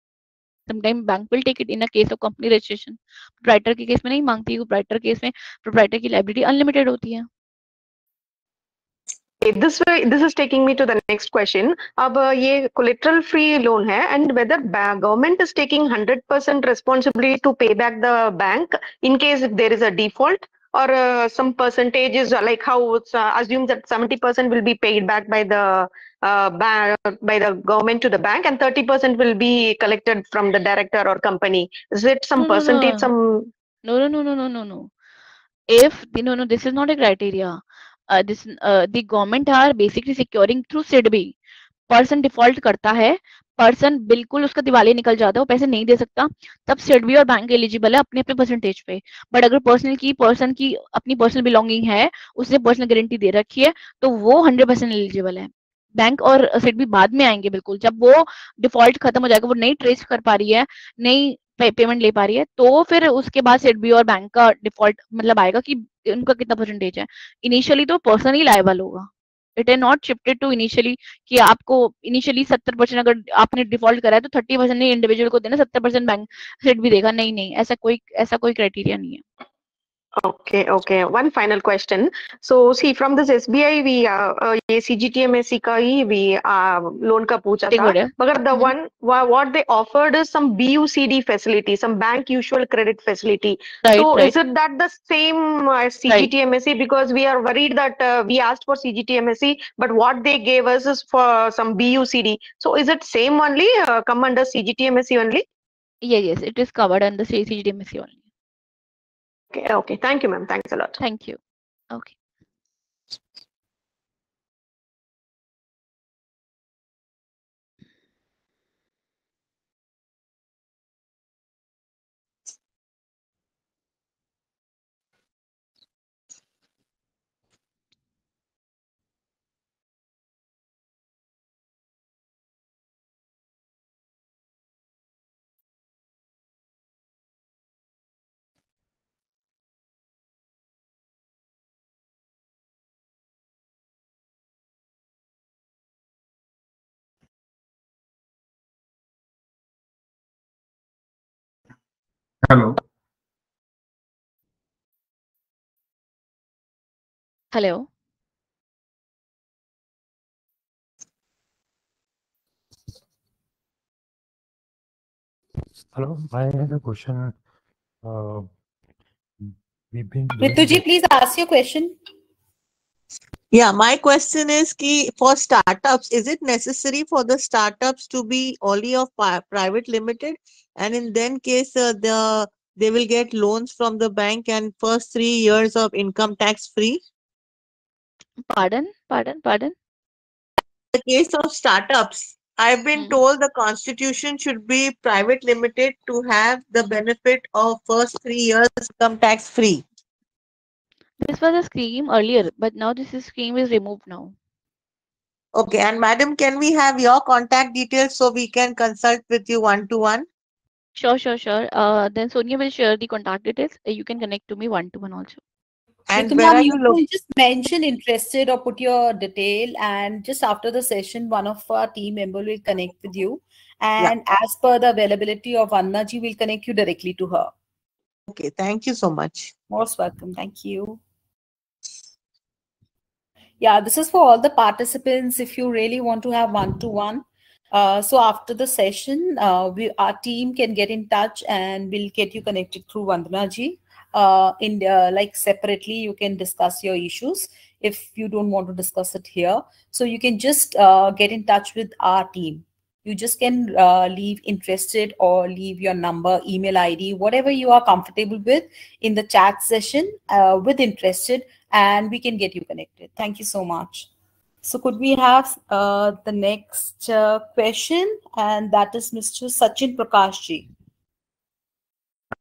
Sometime bank will take it in a case of company registration. Proprietor के केस में नहीं मांगती, प्रोप्राइटर केस में प्रोप्राइटर की लायबिलिटी अनलिमिटेड होती है। This is taking me to the next question. अब ये collateral free loan है, and whether government is taking 100% responsibility to pay back the bank in case if there is a default, or some percentage is like how it's assumes that 70% will be paid back by the by the government to the bank, and 30% will be collected from the director or company. Is it some No, no, percentage? no. No. If no, this is not a criteria. The government are basically securing through SIDBI. Person default करता है, person बिल्कुल उसका दिवाली निकल जाता है, वो पैसे नहीं दे सकता, तब सिडबी और बैंक एलिजिबल है अपने अपने परसेंटेज पे। बट अगर पर्सन की अपनी पर्सनल बिलोंगिंग है, उसने पर्सनल गारंटी दे रखी है, तो वो 100% एलिजिबल है। बैंक और सिडबी बाद में आएंगे बिल्कुल, जब वो डिफॉल्ट खत्म हो जाएगा, वो नहीं ट्रेस कर पा रही है, नहीं पेमेंट ले पा रही है, तो फिर उसके बाद सिडबी और बैंक का डिफॉल्ट मतलब आएगा कि उनका कितना परसेंटेज है। इनिशियली तो पर्सन ही लायबल होगा। It is not shifted to initially कि आपको इनिशियली 70% अगर आपने डिफॉल्ट करा है तो 30% नहीं इंडिविजुअल को देना, 70% बैंक सेट भी देगा। नहीं, ऐसा कोई क्राइटेरिया नहीं है। Okay. One final question. So, see, from this SBI, we ये CGTMSE का ही we loan का पूछा था. मगर the one what they offered is some BUCD facility, some bank usual credit facility. Right, so, right. is it that the same as CGTMSE? Because we are worried that we asked for CGTMSE, but what they gave us is for some BUCD. So, is it same only? Come under CGTMSE only? Yes, it is covered under CGTMSE only. Okay. Thank you, ma'am. Thanks a lot. Thank you. Okay. Hello. Hello. Hello, I have a question. We've been Rituji, please ask your question. Yeah, my question is ki for startups, is it necessary for the startups to be only of private limited, and in then case they will get loans from the bank and first 3 years of income tax free? Pardon? The case of startups, I've been told the constitution should be private limited to have the benefit of first 3 years income tax free. This was a scheme earlier, but now this scheme is removed now. Okay, and madam, can we have your contact details so we can consult with you one-to-one? Sure. Then Sonia will share the contact details. You can connect to me one-to-one also. And Ritu where ma'am, are you you can just mention interested or put your detail, and just after the session, one of our team member will connect with you. And as per the availability of Vandana ji, will connect you directly to her. Okay, thank you so much. Most welcome. Thank you. Yeah, this is for all the participants. If you really want to have one-to-one, so after the session, our team can get in touch and we'll get you connected through Vandana ji. Like separately, you can discuss your issues if you don't want to discuss it here. So you can just get in touch with our team. You just can leave interested or leave your number, email ID, whatever you are comfortable with in the chat session with interested, and we can get you connected. Thank you so much. So could we have the next question, and that is Mr. Sachin Prakash ji.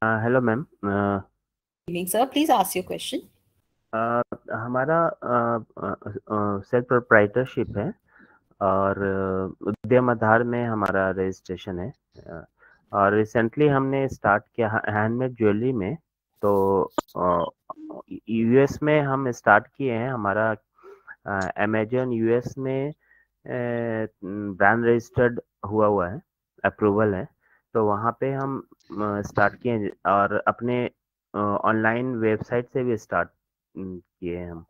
Hello ma'am. Good evening, sir. Please ask your question. हमारा self proprietorship है और उद्यम आधार में हमारा registration है और recently हमने start किया हैंडमेड ज्वेलरी में। तो यूएस में हम स्टार्ट किए हैं, हमारा अमेजन यूएस में ब्रांड रजिस्टर्ड हुआ है, अप्रूवल है। तो वहाँ पे हम स्टार्ट किए और अपने ऑनलाइन वेबसाइट से भी स्टार्ट किए हैं हम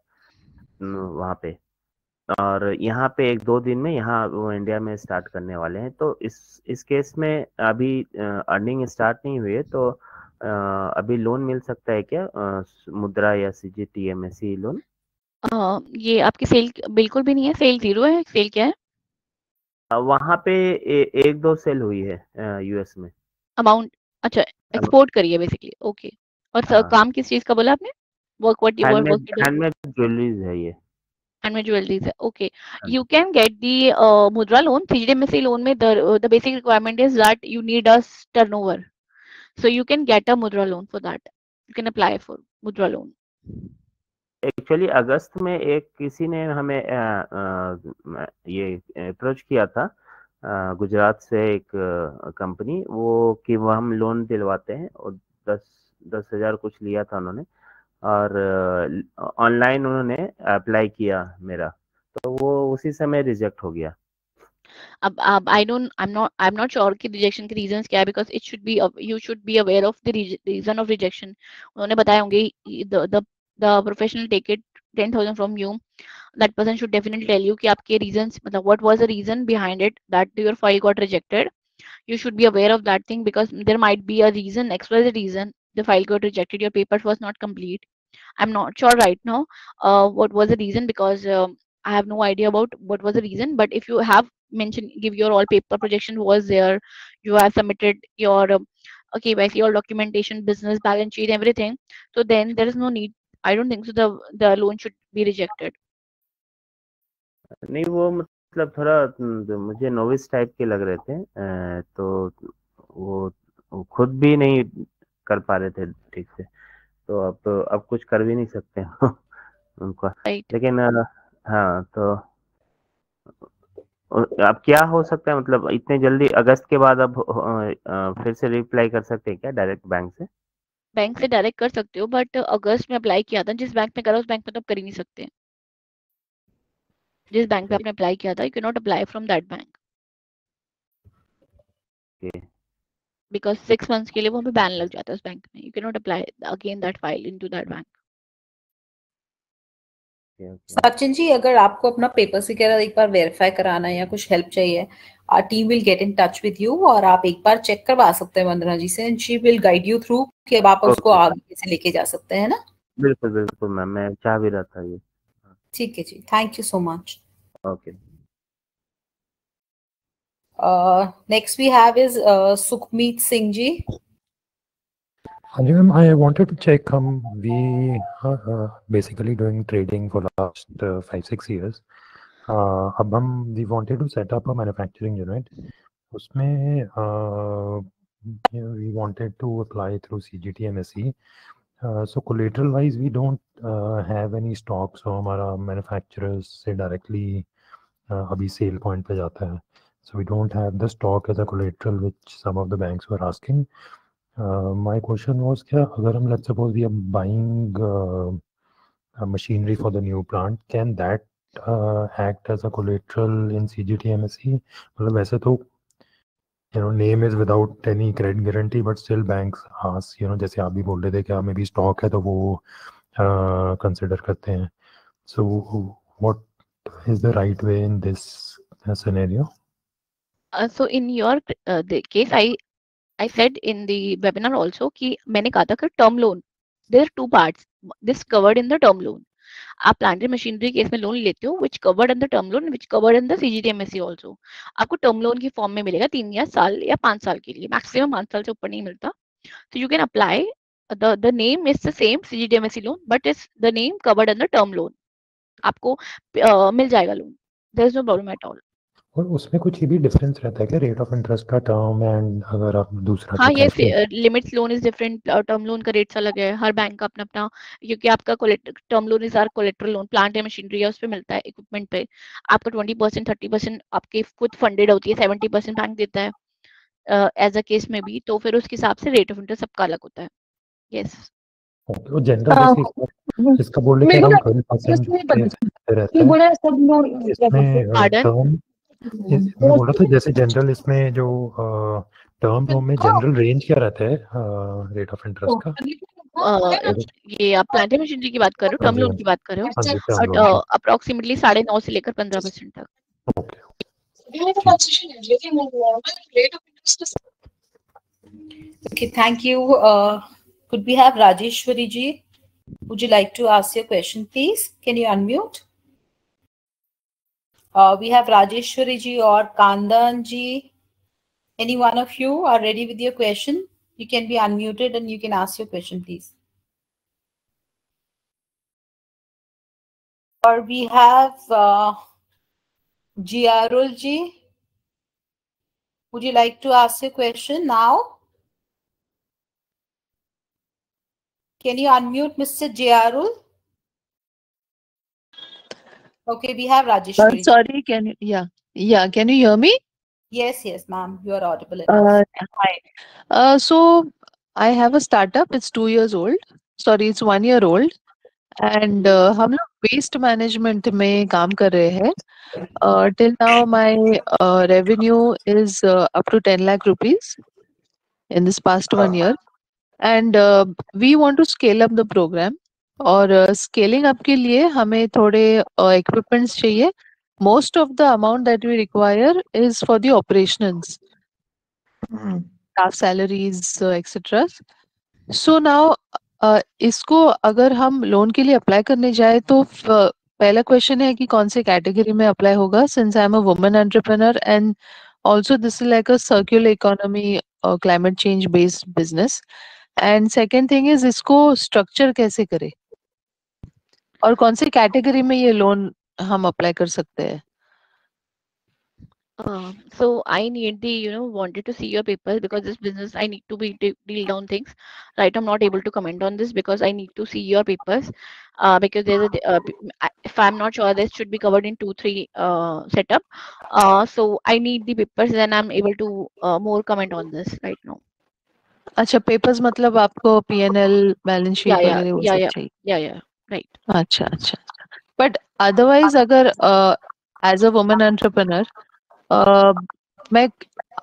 वहाँ पे। और यहाँ पे 1-2 दिन में यहाँ वो इंडिया में स्टार्ट करने वाले हैं। तो इस केस में अभी अर्निंग स्टार्ट नहीं हुई है, तो अभी लोन मिल सकता है क्या, मुद्रा या CGTMSE लोन? ये आपकी सेल बिल्कुल भी नहीं है, सेल 0 है। सेल क्या है? वहाँ पे 1-2 सेल हुई है US में। अमाउंट, अच्छा एक्सपोर्ट करिए बेसिकली। ओके। और सर काम किस चीज का बोला आपने? हैंडमेड ज्वेलरीज है ये। हैंडमेड ज्वेलरीज है। Okay, you can get the मुद्रा लोन। CGTMSE लोन में the basic requirement is that you need a turnover, so you can get a mudra loan for that. You can apply for mudra loan. Actually August में किसी ने हमें ये approach किया था, गुजरात से एक कंपनी, वो कि वो हम लोन दिलवाते हैं, और 10,000 कुछ लिया था उन्होंने, और ऑनलाइन उन्होंने अप्लाई किया मेरा, तो वो उसी समय रिजेक्ट हो गया। अब I'm not sure कि रिजेक्शन के रीजंस क्या है, because it should be, you should be aware of the reason of rejection. उन्होंने बताए होंगे, the professional take it 10,000 from you, that person should definitely tell you कि आपके रीजंस, मतलब what was the reason behind it that your file got rejected. You should be aware of that thing, because there might be a reason, XYZ reason the file got rejected, your papers was not complete. I'm not sure right now what was the reason, because I have no idea about what was the reason. But if you have mentioned, give your all paper projection was there, you have submitted your KYC, all documentation, business balance sheet, everything, so then there is no need, I don't think so the loan should be rejected. नहीं, वो मतलब थोड़ा मुझे novice type के लग रहे थे, तो वो खुद भी नहीं कर पा रहे थे ठीक से, तो अब कुछ कर भी नहीं सकते उनको। लेकिन हाँ, तो अब क्या हो सकता है, मतलब इतने जल्दी अगस्त के बाद अब फिर से रिप्लाई कर सकते हैं क्या डायरेक्ट बैंक से? बैंक से डायरेक्ट कर सकते हो, बट अगस्त में अप्लाई किया था, जिस बैंक में करा उस बैंक में तो कर ही नहीं सकते। जिस बैंक पे आपने अप्लाई किया था, you can not apply from that bank, because 6 months के लिए वो बैन लग जाता है उस बैंक में। You can not apply again that file into that bank. Sachin ji, अगर आपको अपना पेपर वगैरह एक बार वेरीफाई कराना है या कुछ हेल्प चाहिए, our team will get in touch with you, और आप एक बार चेक करवा सकते हैं वंदना जी से, and she will guide you through कि अब आप उसको आगे कैसे लेके जा सकते हैं ना। बिल्कुल बिल्कुल मैम, मैं चाह भी रहा था ये। ठीक है जी, thank you so much. Okay, next we have is Sukhmeet Singh ji. Anji ma'am, I wanted to check, we are basically doing trading for last 5-6 years. अब we wanted to set up a manufacturing unit. उसमें we wanted to apply through CGTMSE. So collateral wise we don't have any stock, so हमारा manufacturers से directly अभी sale point पे जाता है. So we don't have the stock as a collateral which some of the banks were asking. My question was, क्या अगर हम, let's suppose we are buying machinery for the new plant, can that act as a collateral in CGTMSE? मतलब वैसे तो name is without any credit guarantee, but still banks ask, जैसे आप भी बोल रहे थे कि हमें भी stock है तो वो consider करते हैं. So what is the right way in this scenario? So in your the case, I said in the webinar also कि मैंने कहा था कि term loan, there are 2 parts. This covered in the term loan. आप plant and machinery case में loan लेते हो, which covered in the term loan, which covered in the CGTMSE also. आपको टर्म लोन की फॉर्म में मिलेगा 3 या साल या 5 साल के लिए, मैक्सिमम 5 साल से ऊपर नहीं मिलता. So you can apply. The name is the same, CGTMSE loan, but it's the name covered in the term loan. आपको मिल जाएगा loan, there is no problem at all. और उसमें कुछ ये भी डिफरेंस रहता है क्या, रेट ऑफ इंटरेस्ट का टर्म एंड अगर आप दूसरा? हाँ, ये limits loan is different, term loan का रेट्स अलग है, हर बैंक का अपना अपना, क्योंकि आपका term loan is are collateral loan, plant या मशीनरी है उस पे मिलता है, इक्विपमेंट पे आपका 20% 30% आपकी खुद फंडेड होती है, 70% बैंक देता है एज अ केस में भी, तो फिर उसके हिसाब से रेट ऑफ इंटरेस्ट सबका अलग होता है. यस, वो जनरल इसका बोल रहे हैं हम 12% रहता है इसमें टर्म. मैं बोल रहा था जैसे जनरल इसमें जो टर्म लोन में जनरल रेंज क्या रहता है रेट ऑफ इंटरेस्ट का? ये आप प्लांट मशीनरी की बात कर रहे हो, हाँ टर्म जी, लोन की बात कर रहे हाँ जी, हो, टर्म और लोन की। अप्रोक्सीमेटली 9.5 से लेकर 15% तक। Okay. Okay, thank you. Could we have Rajeshwari ji? Would you like to ask your question, please? Can you unmute? We have Rajeshwari ji or Kandan ji. Any one of you are ready with your question? You can be unmuted and you can ask your question, please. Or we have Giarul ji. Would you like to ask your question now? Can you unmute Mr. Giarul? Okay, we have Rajeshwari. Sorry, can you, can you hear me? Yes, ma'am, you are audible enough. Hi. So I have a startup. It's 2 years old. Sorry, it's 1 year old. And हम लोग waste management में काम कर रहे हैं. Till now, my revenue is up to 10 lakh rupees in this past 1 year. And we want to scale up the program. और scaling up के लिए हमें थोड़े equipments चाहिए. Most of the amount that we require is for the operations, staff salaries, etc. So now, इसको अगर हम loan के लिए अप्लाई करने जाए तो पहला क्वेश्चन है कि कौन से कैटेगरी में अप्लाई होगा, since I am a woman entrepreneur and also this is like a circular economy climate change based business. And second thing is इसको structure कैसे करें और कौन से कैटेगरी में ये लोन हम अप्लाई कर सकते हैं? So I need wanted to see your papers because this business I need to deal down things. Right, I'm not able to comment on this because I need to see your papers. Because there's if I'm not sure, this should be covered in 2-3 setup. So I need the papers, then I'm able to more comment on this right now. अच्छा, papers मतलब आपको P&L balance sheet वगैरह वो सब चाहिए? Yeah, right. अच्छा. But otherwise अगर as a woman entrepreneur मैं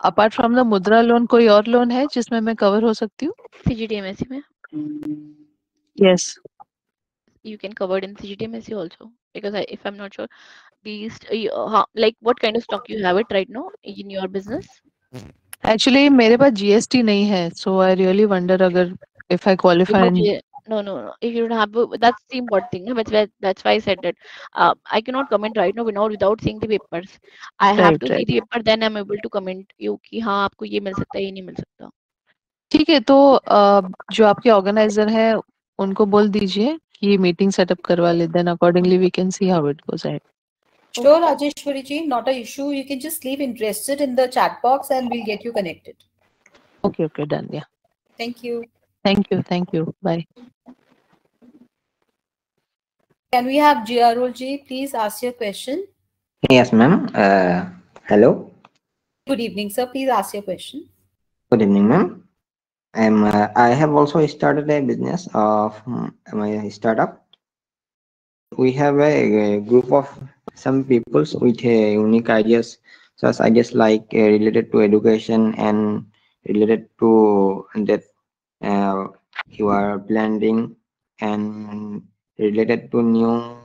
अपार्ट फ्रॉम द मुद्रा लोन कोई और लोन है जिसमें मैं कवर हो सकती हूँ? CGTMSE में? Yes. You can cover in CGTMSE also, because if I'm not sure, these like what kind of stock you have it right now in your business? Actually मेरे पास GST नहीं है, so I really wonder अगर if I qualify. No. If you don't have, that's the important thing. No? That's why I said that. I cannot comment right now without seeing the papers. I have to see the paper, then I'm able to comment you कि हाँ आपको ये मिल सकता है, ये नहीं मिल सकता. ठीक है, तो जो आपके ऑर्गेनाइजर है उनको बोल दीजिए कि मीटिंग सेटअप करवा ले, then accordingly we can see how it goes ahead. Sure, Rajeshwari ji, not an issue. You can just leave interested in the chat box and we'll get you connected. Okay, done. Yeah. Thank you. Thank you. Bye. Can we have Giarul ji please ask your question? Yes, ma'am. Hello. Good evening, sir. Please ask your question. Good evening, ma'am. I have also started a business of my startup. We have a group of some people with unique ideas, such ideas like related to education and related to that you are blending and related to new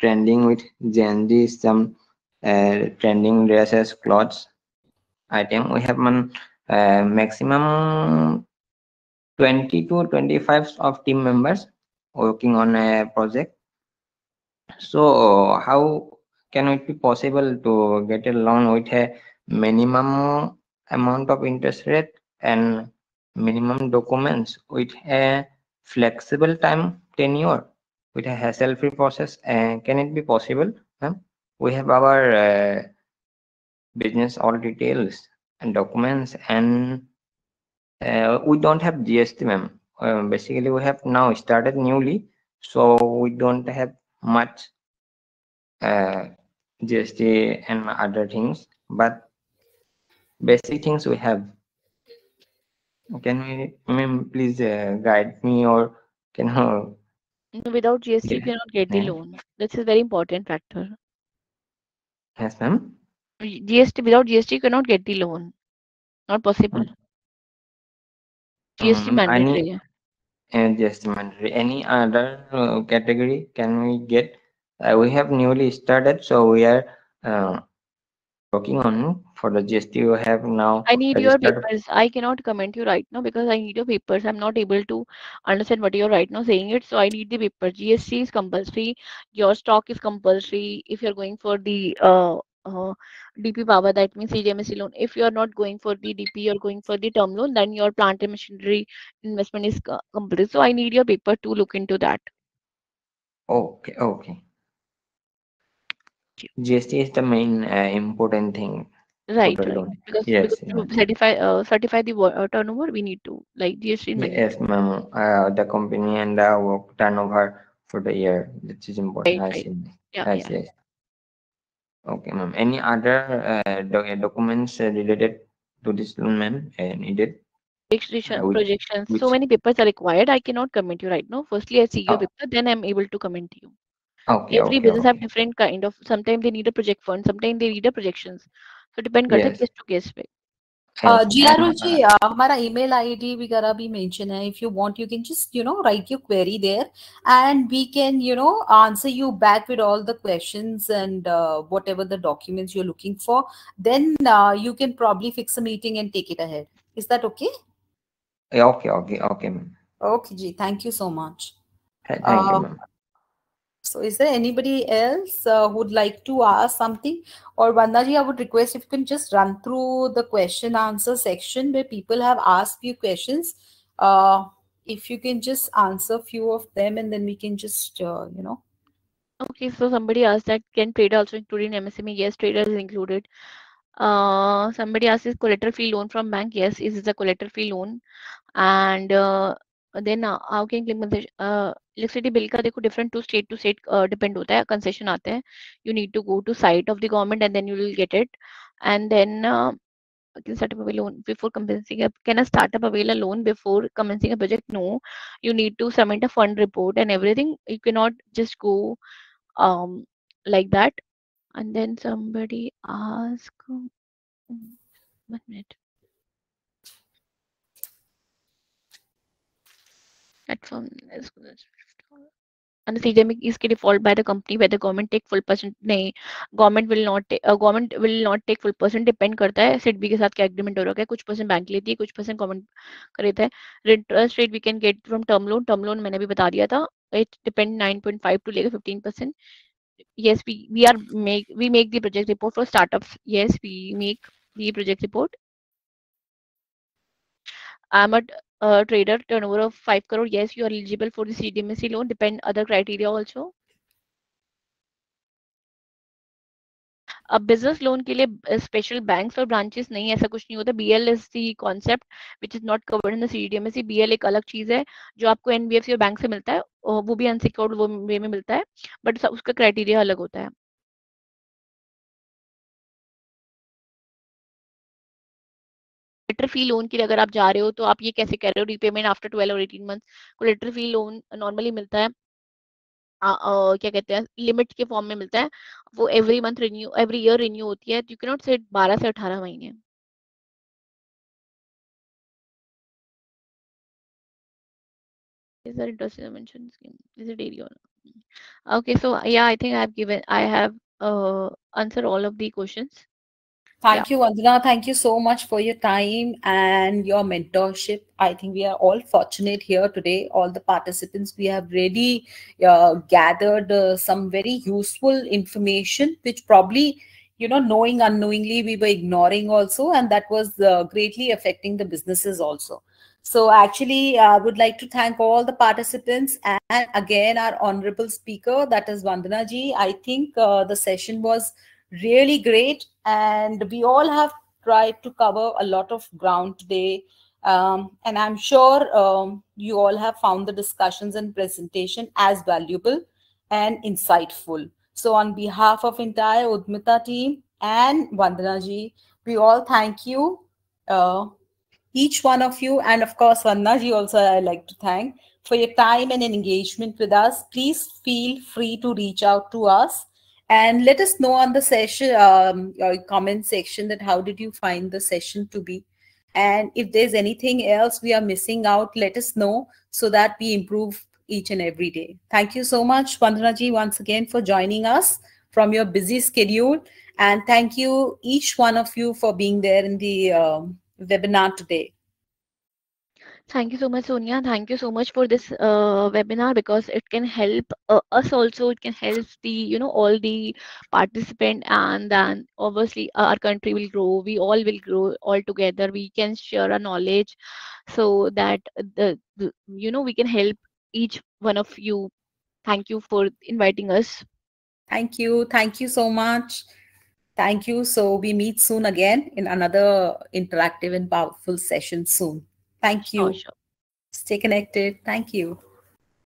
trending with Gen Z, some trending dresses, clothes item. We have one maximum 20 to 25 of team members working on a project. So how can it be possible to get a loan with a minimum amount of interest rate and minimum documents with a flexible time tenure with a hassle-free process? Can it be possible? We have our business all details and documents, and we don't have GST, ma'am. Basically, we have now started newly, so we don't have much GST and other things, but basic things we have. Can we, ma'am, please guide me, or can without GST you cannot get the loan. That's a very important factor. Yes, ma'am. Without GST you cannot get the loan. Not possible. GST mandatory है. And just mandatory. Any other category can we get? We have newly started, so we are working on for the GST. You have now I need your registered. papers. I cannot comment you right now because I need your papers. I'm not able to understand what you're right now saying it. So I need the papers. GST is compulsory. Your stock is compulsory. If you're going for the DP power, that means CGMSC loan. If you're not going for the DP, you're going for the term loan, then your plant and machinery investment is compulsory. So I need your paper to look into that. Okay, okay. GST is the main important thing. Right, for the right. loan. Because Yes, to certify the turnover, we need to like GST. yes, ma'am. The company and the work turnover for the year. That is important. Right, I right. see. Yeah, Yes, yeah. yes. Okay, ma'am. Any other documents related to this loan, ma'am, needed? Projections. Which? So many papers are required. I cannot comment you right now. Firstly, I see your Oh. paper, then I'm able to comment you. Okay, Every okay, business have okay. different kind of. Sometimes they need a project fund. Sometimes they need a projections. So depend करता है Yes. case to case पे. GRO जी, हमारा email ID वगैरह भी mention है. If you want, you can just write your query there, and we can answer you back with all the questions and whatever the documents you're looking for. Then you can probably fix a meeting and take it ahead. Is that okay? Yeah, okay, okay, okay, ma'am. Okay, ji. Thank you so much. Thank you, ma'am. So is there anybody else who would like to ask something? Or Vandana ji, I would request if you can just run through the question answer section where people have asked few questions. If you can just answer few of them, and then we can just, Okay, so somebody asked that can trader also include in MSME? Yes, trader is included. Somebody asked is collateral free loan from bank? Yes, is this a collateral free loan? And then how can claim concession? Electricity bill का देखो different to state depend होता है. Concession आते हैं. You need to go to site of the government and then you will get it. And then can startup avail a loan before commencing a can a startup avail a loan before commencing a project? No, you need to submit a fund report and everything. You cannot just go like that. And then somebody asked 1 minute. Platform is and the CGM is default by the company where the government take full percent. नहीं, government will not take full percent. Depend करता है SIDBI के साथ क्या agreement हो रहा है. कुछ percent bank लेती है, कुछ percent government करता है. Interest rate we can get from term loan. Term loan मैंने भी बता दिया था. It depend 9.5 to लेकर 15%. Yes, we make the project report for startups. Yes, we make the project report. I'm a trader, turnover of 5 crore. Yes, you are eligible for the CDMSC loan. Depend other criteria also. अब business loan के लिए special banks और branches नहीं, ऐसा कुछ नहीं होता. BL is the concept which is not covered in the CDMSC. BL एक अलग चीज है जो आपको NBFC और बैंक से मिलता है, वो भी अनसिक्योर्ड वे में मिलता है, बट उसका क्राइटेरिया अलग होता है. कोलेटरल फ्री लोन के लिए अगर आप जा रहे हो तो आप ये कैसे कह रहे हो रीपेमेंट आफ्टर 12 और 18 month? Collateral free loan normally मिलता है क्या कहते हैं लिमिट के फॉर्म में मिलता है. वो एवरी ईयर रिन्यू होती है. यू कैन नॉट से 12 से 18 महीने. Is there interest in the mentioned scheme? Is it daily or not? Okay, so yeah, I think I have answered all of the questions. Thank you, Vandana. Thank you so much for your time and your mentorship. I think we are all fortunate here today. All the participants, we have really gathered some very useful information, which probably, knowing unknowingly, we were ignoring also. And that was greatly affecting the businesses also. So actually, I would like to thank all the participants and again, our honorable speaker, that is Vandana ji. I think the session was really great, and we all have tried to cover a lot of ground today, and I'm sure you all have found the discussions and presentation as valuable and insightful. So on behalf of entire Udmita team and Vandana ji, we all thank you, each one of you, and of course Vandana ji also I'd like to thank for your time and engagement with us. Please feel free to reach out to us and let us know on the session, comment section, that how did you find the session to be. And if there's anything else we are missing out, let us know so that we improve each and every day. Thank you so much, Vandana ji, once again for joining us from your busy schedule. And thank you, each one of you, for being there in the webinar today. Thank you so much, Sonia. Thank you so much for this webinar, because it can help us also. It can help the, all the participant, and then obviously our country will grow. We all will grow all together. We can share our knowledge so that we can help each one of you. Thank you for inviting us. Thank you. Thank you so much. Thank you. So we meet soon again in another interactive and powerful session soon. Thank you. Sure. Stay connected. Thank you.